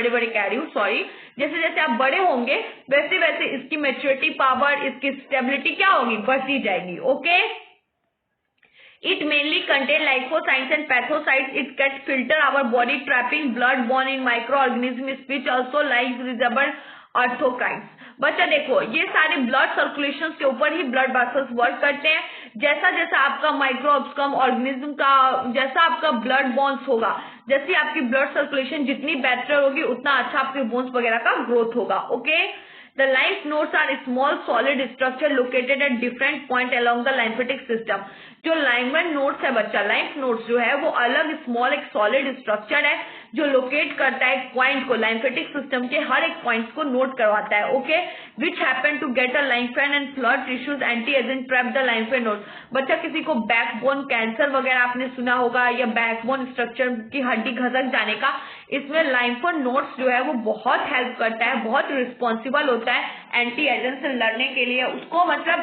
बड़े कह रही हूँ सॉरी, जैसे जैसे आप बड़े होंगे वैसे वैसे इसकी मैच्योरिटी पावर, इसकी स्टेबिलिटी क्या होगी, बढ़ती जाएगी। Okay, it mainly contain lymphocytes and pathocytes. It can filter our body, trapping blood borne in microorganisms which also like resemble arthrocytes. बच्चा देखो ये सारे ब्लड सर्कुलेशन के ऊपर ही ब्लड वेसल्स वर्क करते हैं। जैसा जैसा आपका माइक्रोब्स ऑर्गेनिज्म का, जैसा आपका ब्लड बोन्स होगा, जैसी आपकी ब्लड सर्कुलेशन जितनी बेटर होगी उतना अच्छा आपके बोन्स वगैरह का ग्रोथ होगा। Okay, The lymph nodes are small solid structure located at different point along the lymphatic system. जो lymph nodes है बच्चा, lymph nodes जो है वो अलग स्मॉल एक सॉलिड स्ट्रक्चर है जो लोकेट करता है एक पॉइंट को, lymphatic system के हर एक पॉइंट को नोट करवाता है। Okay, which happen to get a lymph and blood tissues anti-agent trap the lymph node. बच्चा किसी को बैकबोन कैंसर वगैरह आपने सुना होगा या बैकबोन स्ट्रक्चर की हड्डी घसक जाने का, इसमें लाइम्फ नोड्स जो है वो बहुत हेल्प करता है, बहुत रिस्पॉन्सिबल होता है एंटी एजेंट से लड़ने के लिए, उसको मतलब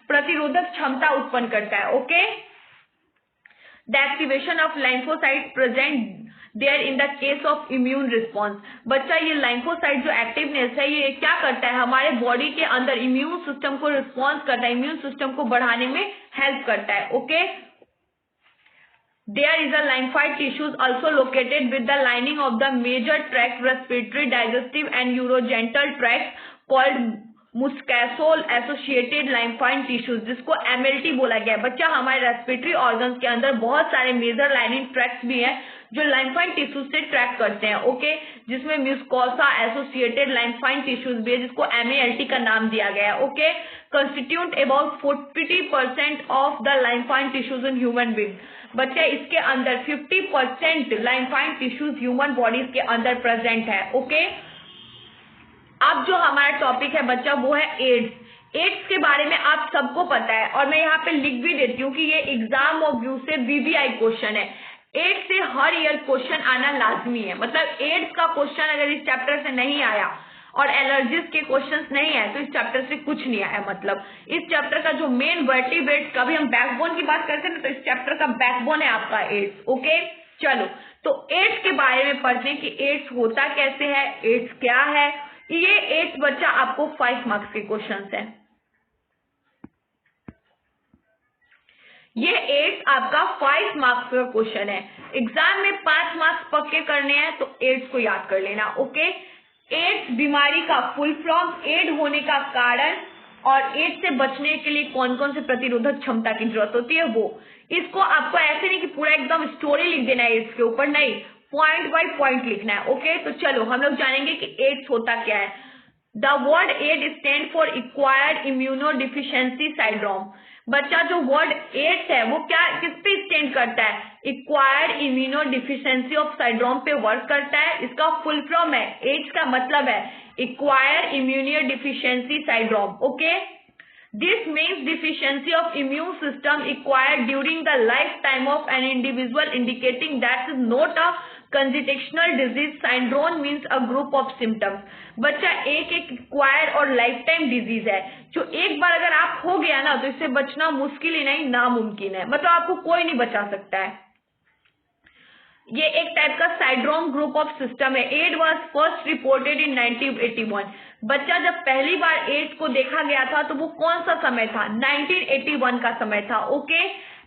प्रतिरोधक क्षमता उत्पन्न करता है। Okay, the activation of lymphocyte present there in the case of immune response. बच्चा ये लाइम्फोसाइट जो एक्टिवनेस है ये क्या करता है, हमारे बॉडी के अंदर इम्यून सिस्टम को रिस्पॉन्स करता है, इम्यून सिस्टम को बढ़ाने में हेल्प करता है। Okay, there is a lymphoid tissues also located with the lining of the major tract, respiratory, digestive and urogenital tracts called muscosol associated lymphoid tissues, जिसको MLT बोला गया है। बच्चा हमारे रेस्पिरेटरी ऑर्गन्स के अंदर बहुत सारे मेजर लाइनिंग ट्रैक्ट्स भी हैं जो लाइम्फाइन टिश्यूज से ट्रैक करते हैं। ओके, जिसमें म्यूकोसा एसोसिएटेड लाइम्फाइन टिश्यूज भी है जिसको MALT का नाम दिया गया है। Okay, constitute about 40% of the lymphoid tissues in human being. बच्चे इसके अंदर 50% लाइम्फाइन टिश्यूज ह्यूमन बॉडीज के अंदर प्रेजेंट है। ओके, अब जो हमारा टॉपिक है बच्चा वो है एड्स। एड्स के बारे में आप सबको पता है और मैं यहाँ पे लिख भी देती हूँ कि ये एग्जाम ऑफ व्यू से VVI क्वेश्चन है। एड्स से हर ईयर क्वेश्चन आना लाजमी है, मतलब एड्स का क्वेश्चन अगर इस चैप्टर से नहीं आया और एलर्जीज के क्वेश्चंस नहीं आए तो इस चैप्टर से कुछ नहीं आया। मतलब इस चैप्टर का जो मेन वर्टिब्रेट, कभी हम बैकबोन की बात करते हैं ना, तो इस चैप्टर का बैकबोन है आपका एड्स। ओके, चलो तो एड्स के बारे में पढ़ते हैं कि एड्स होता कैसे है, एड्स क्या है। ये एड्स बच्चा आपको 5 मार्क्स के क्वेश्चन है। ये एड्स आपका 5 मार्क्स का क्वेश्चन है। एग्जाम में 5 मार्क्स पक्के करने हैं तो एड्स को याद कर लेना। ओके, एड्स बीमारी का फुल फॉर्म, एड होने का कारण और एड्स से बचने के लिए कौन कौन से प्रतिरोधक क्षमता की जरूरत होती है वो। इसको आपको ऐसे नहीं कि पूरा एकदम स्टोरी लिख देना है एड्स के ऊपर, नहीं, पॉइंट बाय पॉइंट लिखना है। ओके, तो चलो हम लोग जानेंगे कि एड्स होता क्या है। The word AID stand for acquired immunodeficiency syndrome. बच्चा जो वर्ड एड्स है वो क्या किस पे स्टैंड करता है, एक्वायर्ड इम्यूनोडिफिशियंसी ऑफ सिंड्रोम पे वर्क करता है। इसका फुल फॉर्म है, एड्स का मतलब है acquired immunodeficiency syndrome. Okay, this means deficiency of immune system acquired during the life time of an individual indicating that is not a congenital disease. Syndrome means a group of symptoms. बच्चा एक acquire और life time disease है जो एक बार अगर आप हो गया ना तो इससे बचना मुश्किल ही नहीं नामुमकिन है, मतलब आपको कोई नहीं बचा सकता है। ये एक टाइप का सिंड्रोम ग्रुप ऑफ सिस्टम है। AID was first reported in 1981। बच्चा जब पहली बार एड्स को देखा गया था तो वो कौन सा समय था, 1981 का समय था। Okay,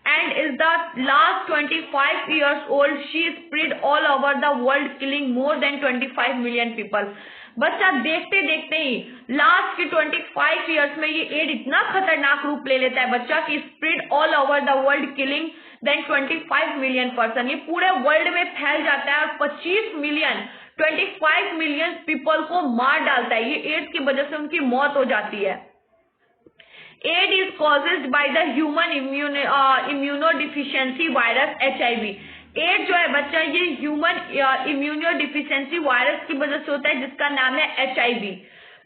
and is the last 25 years old. She spread all over the world killing more than 25 million people. बच्चा देखते देखते ही लास्ट के 25 इयर्स में ये एड इतना खतरनाक रूप ले लेता है बच्चा कि spread all over the world killing than 25 million person. ये पूरे वर्ल्ड में फैल जाता है और 25 मिलियन पीपल को मार डालता है। ये एड्स की वजह से उनकी मौत हो जाती है। AID is caused by the human immunodeficiency virus HIV। AID जो है बच्चा ये ह्यूमन इम्यूनोडिफिशियंसी वायरस की वजह से होता है जिसका नाम है HIV।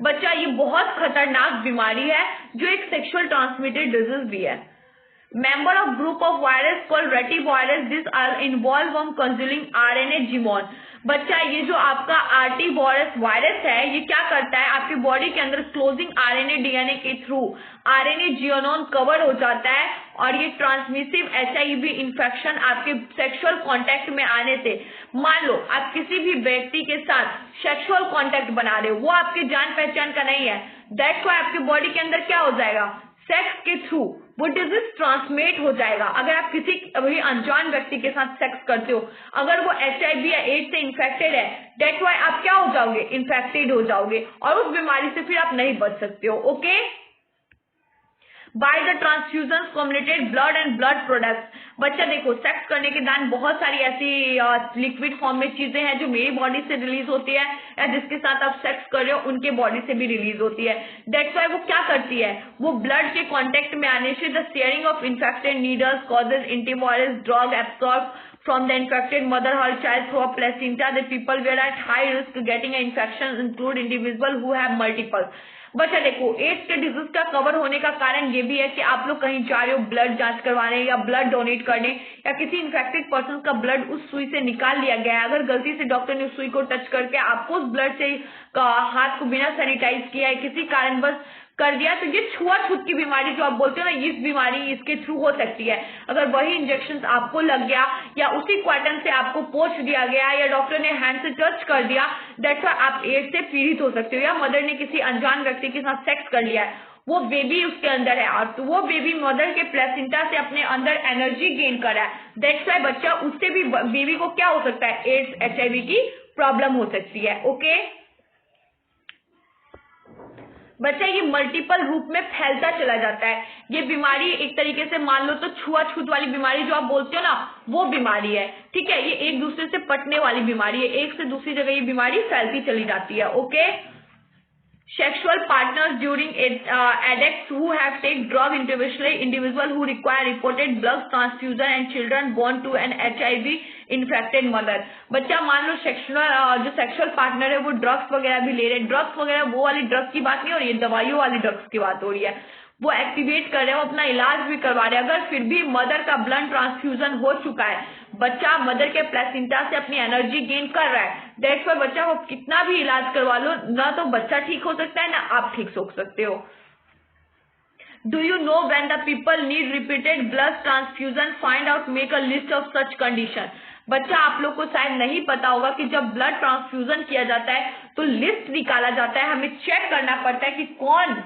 बच्चा ये बहुत खतरनाक बीमारी है जो एक सेक्सुअल ट्रांसमिटेड डिजीज भी है। Member of group of virus called retrovirus, this are involve on consuming RNA genome. बच्चा ये जो आपका आरटी वायरस है, ये क्या करता है, आपकी बॉडी के अंदर क्लोजिंग आरएनए डीएनए के थ्रू आरएनए जियोनोन कवर हो जाता है और ये ट्रांसमिसिव एचआईवी इन्फेक्शन आपके सेक्सुअल कांटेक्ट में आने से, मान लो आप किसी भी व्यक्ति के साथ सेक्सुअल कांटेक्ट बना रहे हो, वो आपकी जान पहचान का नहीं है, दैट्स व्हाई आपकी बॉडी के अंदर क्या हो जाएगा, सेक्स के थ्रू वो डिजीज ट्रांसमिट हो जाएगा। अगर आप किसी अभी अनजान व्यक्ति के साथ सेक्स करते हो, अगर वो एचआईवी या एड्स से इन्फेक्टेड है, दैट्स व्हाई आप क्या हो जाओगे, इन्फेक्टेड हो जाओगे और उस बीमारी से फिर आप नहीं बच सकते हो। Okay, by the transfusion communicated blood and blood products. बच्चा देखो, सेक्स करने के दौरान बहुत सारी ऐसी लिक्विड फॉर्म में चीजें हैं जो मेरी बॉडी से रिलीज होती है या जिसके साथ आप सेक्स कर रहे हो उनके बॉडी से भी रिलीज होती है। दैट्स व्हाई वो क्या करती है, वो ब्लड के कांटेक्ट में आने से the sharing of infected needles causes antivirus drug absorb from the infected mother her child through a placenta. The people were at high risk getting an infection include individual who have multiple. बच्चा देखो, ads के disease का cover होने का कारण ये भी है कि आप लोग कहीं जा रहे हो ब्लड जांच करवाने या ब्लड डोनेट करने या किसी इन्फेक्टेड पर्सन का ब्लड उस सुई से निकाल लिया गया है, अगर गलती से डॉक्टर ने उस सुई को टच करके आपको उस ब्लड से हाथ को बिना सैनिटाइज किया है किसी कारणवश कर दिया, तो ये छुआछूत की बीमारी जो आप बोलते हो ना, इस बीमारी इसके थ्रू हो सकती है। अगर वही इंजेक्शन आपको लग गया या उसी क्वार्टन से आपको पोंछ दिया गया या डॉक्टर ने हैंड से टच कर दिया, दैट्स व्हाई आप एड्स से पीड़ित हो सकते हो। या मदर ने किसी अनजान व्यक्ति के साथ सेक्स कर लिया है, वो बेबी उसके अंदर है और तो वो बेबी मदर के प्लेसेंटा से अपने अंदर एनर्जी गेन कर रहा है, दैट्स व्हाई बच्चा उससे भी बेबी को क्या हो सकता है, एड्स एचआईवी की प्रॉब्लम हो सकती है। ओके बच्चा, ये मल्टीपल रूप में फैलता चला जाता है। ये बीमारी एक तरीके से मान लो तो छुआछूत वाली बीमारी जो आप बोलते हो ना, वो बीमारी है, ठीक है। ये एक दूसरे से पटने वाली बीमारी है, एक से दूसरी जगह ये बीमारी फैलती चली जाती है। Okay, sexual partners during addicts who have taken drug intravenously, individual who require reported blood transfusion and children born to an HIV infected mother। बच्चा मान लो जो सेक्सुअल पार्टनर है वो ड्रग्स वगैरह भी ले रहे हैं, ड्रग्स वगैरह वो वाली ड्रग्स की बात नहीं हो रही है, दवाइयों वाली ड्रग्स की बात हो रही है, वो एक्टिवेट कर रहे हैं, वो अपना इलाज भी करवा रहे हैं, अगर फिर भी मदर का ब्लड ट्रांसफ्यूजन हो चुका है, बच्चा मदर के प्लेसेंटा से अपनी एनर्जी गेन कर रहा है, दैट्स व्हाई बच्चा को कितना भी इलाज करवा लो ना तो बच्चा ठीक हो सकता है ना आप ठीक हो सकते हो। Do you know when the people need repeated blood transfusion, find out, make a list of such condition. बच्चा आप लोग को शायद नहीं पता होगा कि जब ब्लड ट्रांसफ्यूजन किया जाता है तो लिस्ट निकाला जाता है, हमें चेक करना पड़ता है कि कौन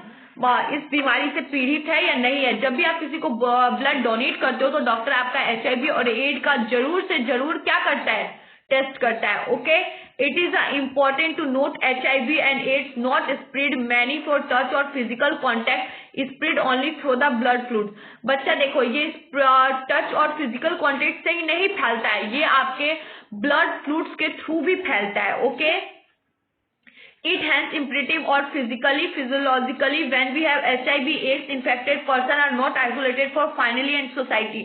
इस बीमारी से पीड़ित है या नहीं है। जब भी आप किसी को ब्लड डोनेट करते हो तो डॉक्टर आपका एचआईवी और एड्स का जरूर से जरूर क्या करता है, टेस्ट करता है। Okay, it is important to note HIV and AIDS not spread many for touch or physical contact, spread only through the blood fluids। बच्चा देखो, ये टच और फिजिकल कॉन्टेक्ट से ही नहीं फैलता है, ये आपके ब्लड फ्लूइड्स के थ्रू भी फैलता है। Okay, it hence imperative or physiologically when we have HIV AIDS infected person are not isolated for finally and society।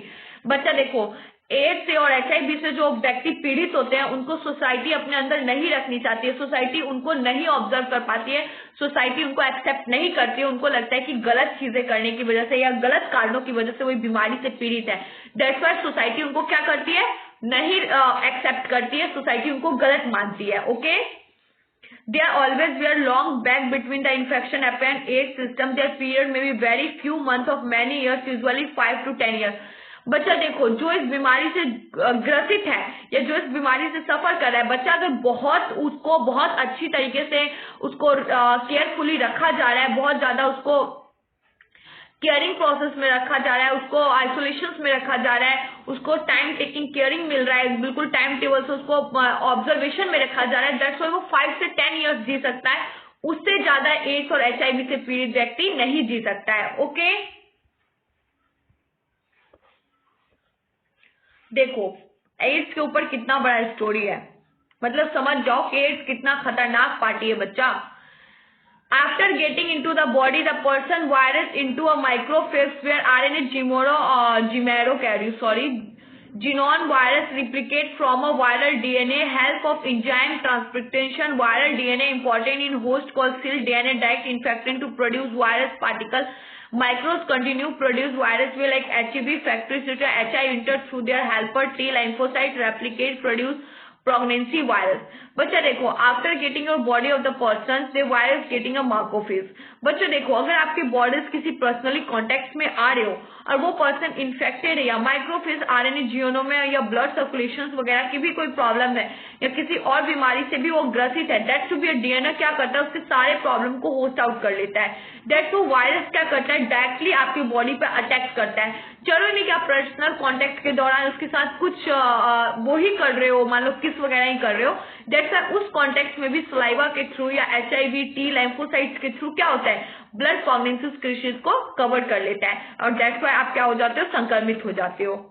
बच्चा देखो, एड्स से और एचआईवी से जो व्यक्ति पीड़ित होते हैं उनको सोसाइटी अपने अंदर नहीं रखनी चाहती है, सोसाइटी उनको नहीं ऑब्जर्व कर पाती है, सोसाइटी उनको एक्सेप्ट नहीं करती है, उनको लगता है कि गलत चीजें करने की वजह से या गलत कारणों की वजह से वही बीमारी से पीड़ित है, दैट्स व्हाई सोसाइटी उनको क्या करती है, नहीं एक्सेप्ट करती है, सोसाइटी उनको गलत मानती है। Okay, There always were long back between the infection and AIDS system. Their period may be very few months of many years, usually 5 to 10 years। बच्चा देखो, जो इस बीमारी से ग्रसित है या जो इस बीमारी से सफर कर रहा है, बच्चा अगर उसको बहुत अच्छी तरीके से उसको केयरफुली रखा जा रहा है, बहुत ज्यादा उसको केयरिंग प्रोसेस में रखा जा रहा है, उसको आइसोलेशन में रखा जा रहा है, उसको टाइम टेकिंग केयरिंग मिल रहा है, बिल्कुल टाइम टेबल से उसको ऑब्जर्वेशन में रखा जा रहा है, दैट्स व्हाई वो 5 से 10 इयर्स जी सकता है, उससे ज्यादा एड्स और एचआईवी से पीड़ित व्यक्ति नहीं जी सकता है। ओके, देखो एड्स के ऊपर कितना बड़ा स्टोरी है, मतलब समझ जाओ कि एड्स कितना खतरनाक पार्टी है बच्चा। After getting into the body, the person virus into a microphage where RNA genome virus replicate from a viral DNA, help of enzyme transportation, viral DNA important in host called cell DNA direct infecting to produce virus particle. Microbes continue produce virus way like HIV factories, HIV enter through their helper T lymphocyte replicate produce pregnancy virus. बच्चा देखो, after getting your body of the person the virus getting a macrophage. बच्चा देखो, अगर आपकी bodies किसी personally contact में आ रहे हो और वो पर्सन इन्फेक्टेड है या माइक्रोफेज आरएनए जीनोम में या ब्लड सर्कुलेशन वगैरह की भी कोई प्रॉब्लम है या किसी और बीमारी से भी वो ग्रसित है, that to be a DNA क्या करता है, उसके सारे प्रॉब्लम को होस्ट आउट कर लेता है। दैट टू वायरस क्या करता है, डायरेक्टली आपकी बॉडी पे अटैक करता है। चलो नहीं कि आप पर्सनल कॉन्टेक्ट के दौरान उसके साथ कुछ वो ही कर रहे हो, मान लो किस वगैरह ही कर रहे हो, दैट्स उस कॉन्टेक्ट में भी सलाइवा के थ्रू या HIV T लाइम्फोसाइट्स के थ्रू क्या होता है, ब्लड प्रेगनेंसी स्पीशीज को कवर कर लेता है और दैट्स व्हाई आप क्या हो जाते हो, संक्रमित हो जाते हो।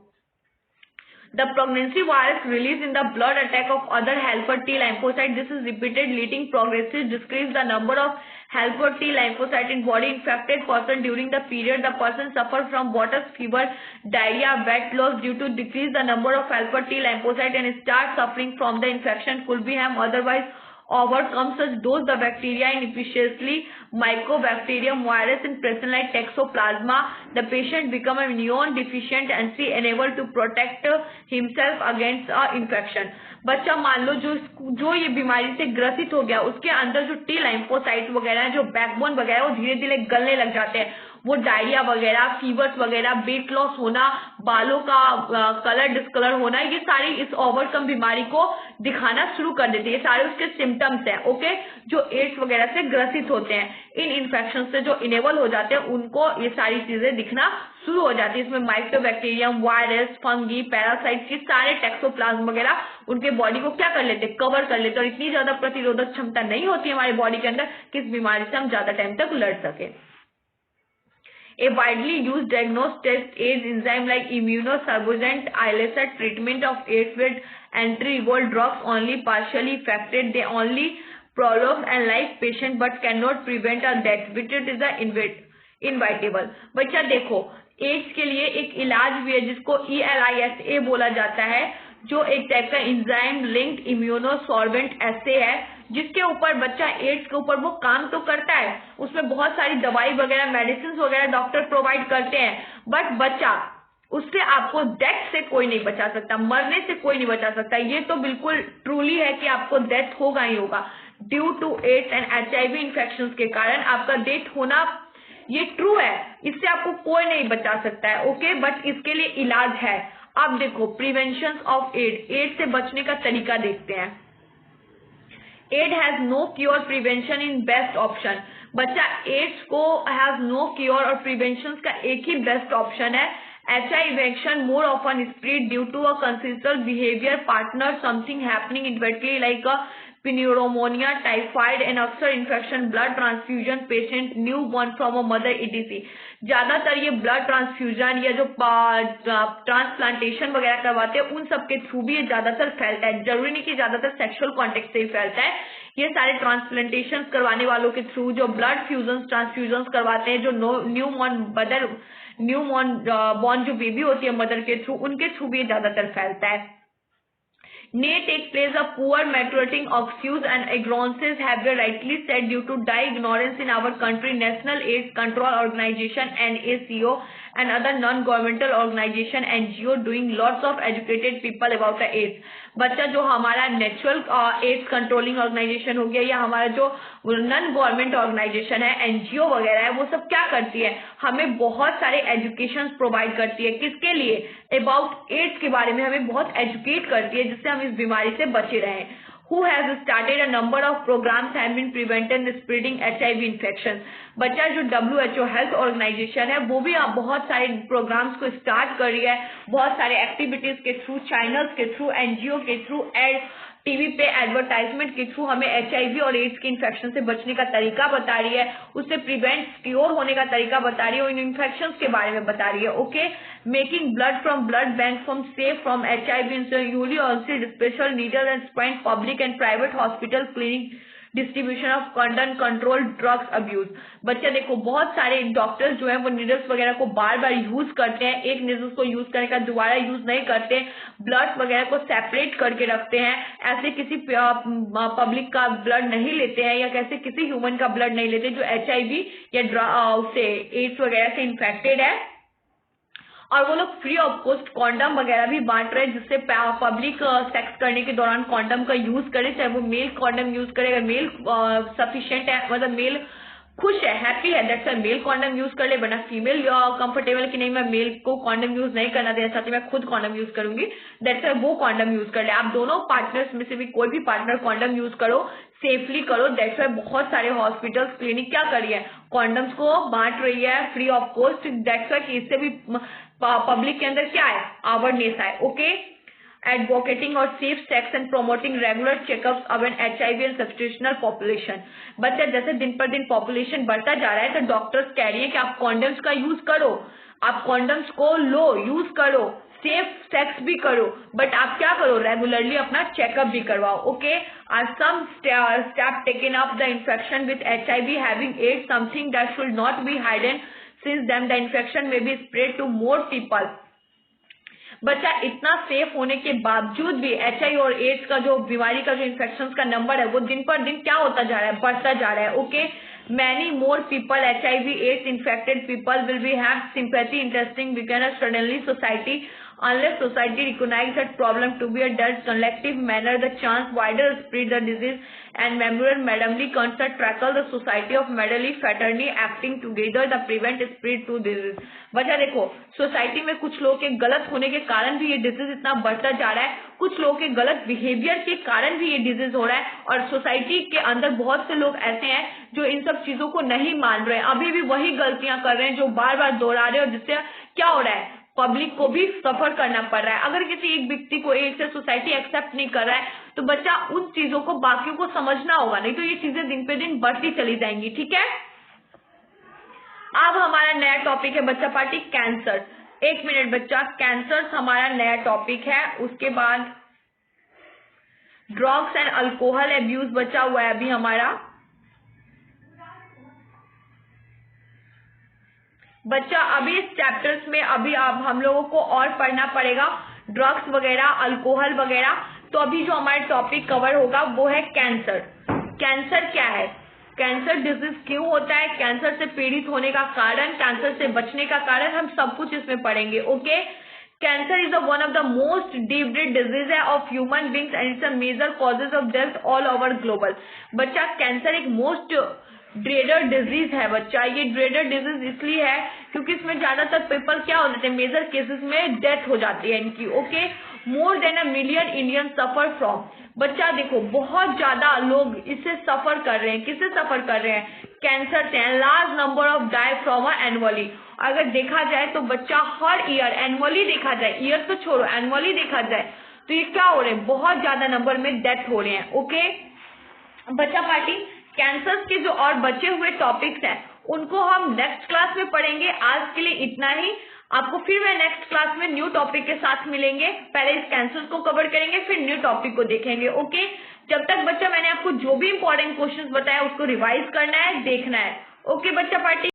The pregnancy virus released in the blood attack of other helper T lymphocyte. This is repeated, leading progressive decrease the number of helper T lymphocyte in body. Infected person during the period the person suffer from water, fever, diarrhea, weight loss due to decrease the number of helper T lymphocyte and start suffering from the infection. Could be harm otherwise overcome such dose the bacteria in efficiently mycobacterium virus in present like toxoplasma. The patient become immune deficient and see unable to protect himself against infection. बच्चा मान लो जो ये बीमारी से ग्रसित हो गया, उसके अंदर जो टी लाइम्फोसाइट वगैरह, जो बैकबोन वगैरह, वो धीरे धीरे गलने लग जाते हैं। वो डायरिया वगैरह, फीवर्स वगैरह, वेट लॉस होना, बालों का कलर डिस्कलर होना, ये सारी इस ओवरकम बीमारी को दिखाना शुरू कर देती है। ये सारे उसके सिम्टम्स हैं, ओके, जो एड्स वगैरह से ग्रसित होते हैं। इन इन्फेक्शन से जो इनेबल हो जाते हैं उनको ये सारी चीजें दिखना शुरू हो जाती है। इसमें माइक्रोबैक्टीरियम, वायरस, फंगी, पैरासाइट के सारे टैक्सोप्लाज्म वगैरह उनके बॉडी को क्या कर लेते हैं, कवर कर लेते हैं और इतनी ज्यादा प्रतिरोधक क्षमता नहीं होती है हमारी बॉडी के अंदर कि इस बीमारी से हम ज्यादा टाइम तक लड़ सके। A widely used diagnostic test is enzyme like immunosurveillance ELISA treatment of AIDS with antiretroviral drugs only partially effective. They only prolong and life patient but cannot prevent a death, which is a inevitable. बच्चा देखो, ads के लिए एक इलाज भी है जिसको ELISA बोला जाता है, जो एक टाइप का इंजाइम लिंक्ड इम्यूनोसॉर्बेंट ऐसे है जिसके ऊपर बच्चा एड्स के ऊपर वो काम तो करता है, उसमें बहुत सारी दवाई वगैरह, मेडिसिन वगैरह डॉक्टर प्रोवाइड करते हैं, बट बच्चा उससे आपको डेथ से कोई नहीं बचा सकता, मरने से कोई नहीं बचा सकता। ये तो बिल्कुल ट्रूली है कि आपको डेथ होगा ही होगा due to AIDS and HIV infection के कारण आपका डेथ होना, ये ट्रू है, इससे आपको कोई नहीं बचा सकता है, ओके, बट इसके लिए इलाज है। अब देखो, प्रिवेंशन ऑफ एड्स से बचने का तरीका देखते हैं। AID has no cure, prevention in best option. बच्चा एड्स को हैज नो क्योर और प्रिवेंशन का एक ही बेस्ट ऑप्शन है। HIV infection more often spread due to a consistent behavior partner, something happening individually like a pneumonia, typhoid and अक्सर infection, blood transfusion, patient newborn from a mother ETC। ज्यादातर ये blood transfusion या जो transplantation वगैरह करवाते हैं उन सब के थ्रू भी ये ज्यादातर फैलता है। जरूरी नहीं कि ज्यादातर सेक्सुअल कॉन्टेक्ट से ही फैलता है, ये सारे ट्रांसप्लांटेशन करवाने वालों के थ्रू, जो ब्लड फ्यूजन ट्रांसफ्यूजन करवाते हैं, जो न्यूबॉर्न बॉर्न जो बेबी होती है मदर के थ्रू, उनके थ्रू भी ये ज्यादातर फैलता है। May take place a poor maturating of Hughes and ignorances have been rightly said due to die ignorance in our country. National AIDS Control Organization NACO and other non-governmental organization NGO doing lots of educated people about the AIDS. बच्चा जो हमारा natural ads controlling organisation हो गया या हमारा जो non government organisation है, NGO वगैरह है, वो सब क्या करती है, हमें बहुत सारे एजुकेशन प्रोवाइड करती है। किसके लिए, अबाउट एड्स के बारे में हमें बहुत एजुकेट करती है जिससे हम इस बीमारी से बचे रहें। Who has started a number of programs have been preventing the spreading HIV infection. बच्चा जो WHO हेल्थ ऑर्गेनाइजेशन है वो भी बहुत सारे प्रोग्राम्स को स्टार्ट कर रही है, बहुत सारे एक्टिविटीज के थ्रू, चैनल्स के थ्रू, NGO के थ्रू, टीवी पे एडवर्टाइजमेंट के थ्रू हमें HIV और एड्स के इन्फेक्शन से बचने का तरीका बता रही है, उससे प्रिवेंट क्योर होने का तरीका बता रही है, इन इन्फेक्शन के बारे में बता रही है, okay. Making blood from blood bank from safe from HIV यूली also special needle and spent public and private hospital clinic distribution of condom control drugs abuse. बच्चे देखो, बहुत सारे डॉक्टर्स जो है वो नीडल्स वगैरह को बार बार यूज करते हैं, एक नीडल्स को यूज करने का दोबारा यूज नहीं करते, ब्लड वगैरह को सेपरेट करके रखते हैं, ऐसे किसी पब्लिक का ब्लड नहीं लेते हैं या कैसे किसी ह्यूमन का ब्लड नहीं लेते जो HIV या उससे एड्स वगैरह से इन्फेक्टेड है। और वो लोग फ्री ऑफ कॉस्ट कॉन्डम वगैरह भी बांट रहे हैं, जिससे पब्लिक सेक्स करने के दौरान कॉन्डम का यूज करे, चाहे वो मेल कॉन्डम यूज करे, अगर मेल सफिशिएंट है, मतलब मेल खुश है, हैप्पी है, that's why male condom use कर ले, वरना फीमेल कंफर्टेबल कि नहीं मैं मेल को कॉन्डम यूज नहीं करना देना चाहती, मैं खुद कॉन्डम यूज करूंगी, दैट्स वाई वो कॉन्डम यूज कर ले। आप दोनों पार्टनर्स में से भी कोई भी पार्टनर कॉन्डम यूज करो, सेफली करो, दैट्स वाई बहुत सारे हॉस्पिटल्स क्लिनिक क्या कर रही है, कॉन्डम्स को बांट रही है free of cost, that's why कि इससे भी पब्लिक के अंदर क्या है, अवेयरनेस है। ओके, advocating और safe sex and promoting regular checkups of an HIV and substitutional population। बच्चा जैसे दिन पर दिन पॉपुलेशन बढ़ता जा रहा है, तो डॉक्टर्स कह रही है कि आप कॉन्डम्स का यूज करो, आप कॉन्डम्स को लो, यूज करो, सेफ सेक्स भी करो, बट आप क्या करो, रेगुलरली अपना चेकअप भी करवाओ। Okay, are some step taken up the infection with HIV having AIDS, something that should not be hidden since then the infection may be spread to more people। बच्चा इतना safe होने के बावजूद भी HIV और ads का जो बीमारी का जो इन्फेक्शन का नंबर है वो दिन पर दिन क्या होता जा रहा है, बढ़ता जा रहा है। Okay, many more people HIV AIDS infected people will be have sympathy interesting because suddenly society unless society recognize that problem to be a dealt collective manner, the chance wider spread the disease and memorial madamly concert tackle the society of medley fraternity acting together the prevent spread to disease। बच्चा देखो, society में कुछ लोगों के गलत होने के कारण भी ये डिजीज इतना बढ़ता जा रहा है, कुछ लोगों के गलत बिहेवियर के कारण भी ये डिजीज हो रहा है, और सोसाइटी के अंदर बहुत से लोग ऐसे हैं जो इन सब चीजों को नहीं मान रहे हैं, अभी भी वही गलतियां कर रहे हैं जो बार बार दोहरा रहे हैं, और जिससे क्या हो रहा है, पब्लिक को भी सफर करना पड़ रहा है। अगर किसी एक व्यक्ति को एड्स से सोसाइटी एक्सेप्ट नहीं कर रहा है, तो बच्चा उन चीजों को बाकियों को समझना होगा, नहीं तो ये चीजें दिन पे दिन बढ़ती चली जाएंगी। ठीक है, अब हमारा नया टॉपिक है बच्चा पार्टी कैंसर। एक मिनट बच्चा, कैंसर हमारा नया टॉपिक है, उसके बाद ड्रग्स एंड अल्कोहल एब्यूज बचा हुआ है अभी हमारा। बच्चा अभी इस चैप्टर्स में अभी अब हम लोगों को और पढ़ना पड़ेगा, ड्रग्स वगैरह, अल्कोहल वगैरह। तो अभी जो हमारा टॉपिक कवर होगा वो है कैंसर। कैंसर क्या है, कैंसर डिजीज क्यों होता है, कैंसर से पीड़ित होने का कारण, कैंसर से बचने का कारण, हम सब कुछ इसमें पढ़ेंगे। Okay, cancer is one of the most different disease है of human beings and it's a major causes of death all over global. बच्चा कैंसर एक मोस्ट ड्रेडर डिजीज है बच्चा, ये ड्रेडर डिजीज इसलिए है क्योंकि इसमें ज्यादातर पीपल क्या हो जाते हैं, मेजर केसेस में डेथ हो जाती है इनकी। Okay, more than a million Indian suffer from. बच्चा देखो, बहुत ज्यादा लोग इससे सफर कर रहे हैं, किससे सफर कर रहे हैं, कैंसर से। Large number of die from annually. अगर देखा जाए तो बच्चा हर ईयर, एनुअली देखा जाए, ईयर तो छोड़ो, एनुअली देखा जाए तो ये क्या हो रहे हैं, बहुत ज्यादा नंबर में डेथ हो रहे हैं। ओके बच्चा पार्टी, कैंसर के जो और बचे हुए टॉपिक्स हैं उनको हम नेक्स्ट क्लास में पढ़ेंगे। आज के लिए इतना ही, आपको फिर मैं नेक्स्ट क्लास में न्यू टॉपिक के साथ मिलेंगे। पहले इस कैंसर को कवर करेंगे, फिर न्यू टॉपिक को देखेंगे। ओके, जब तक बच्चा मैंने आपको जो भी इंपॉर्टेंट क्वेश्चंस बताया उसको रिवाइज करना है, देखना है। ओके बच्चा पार्टी।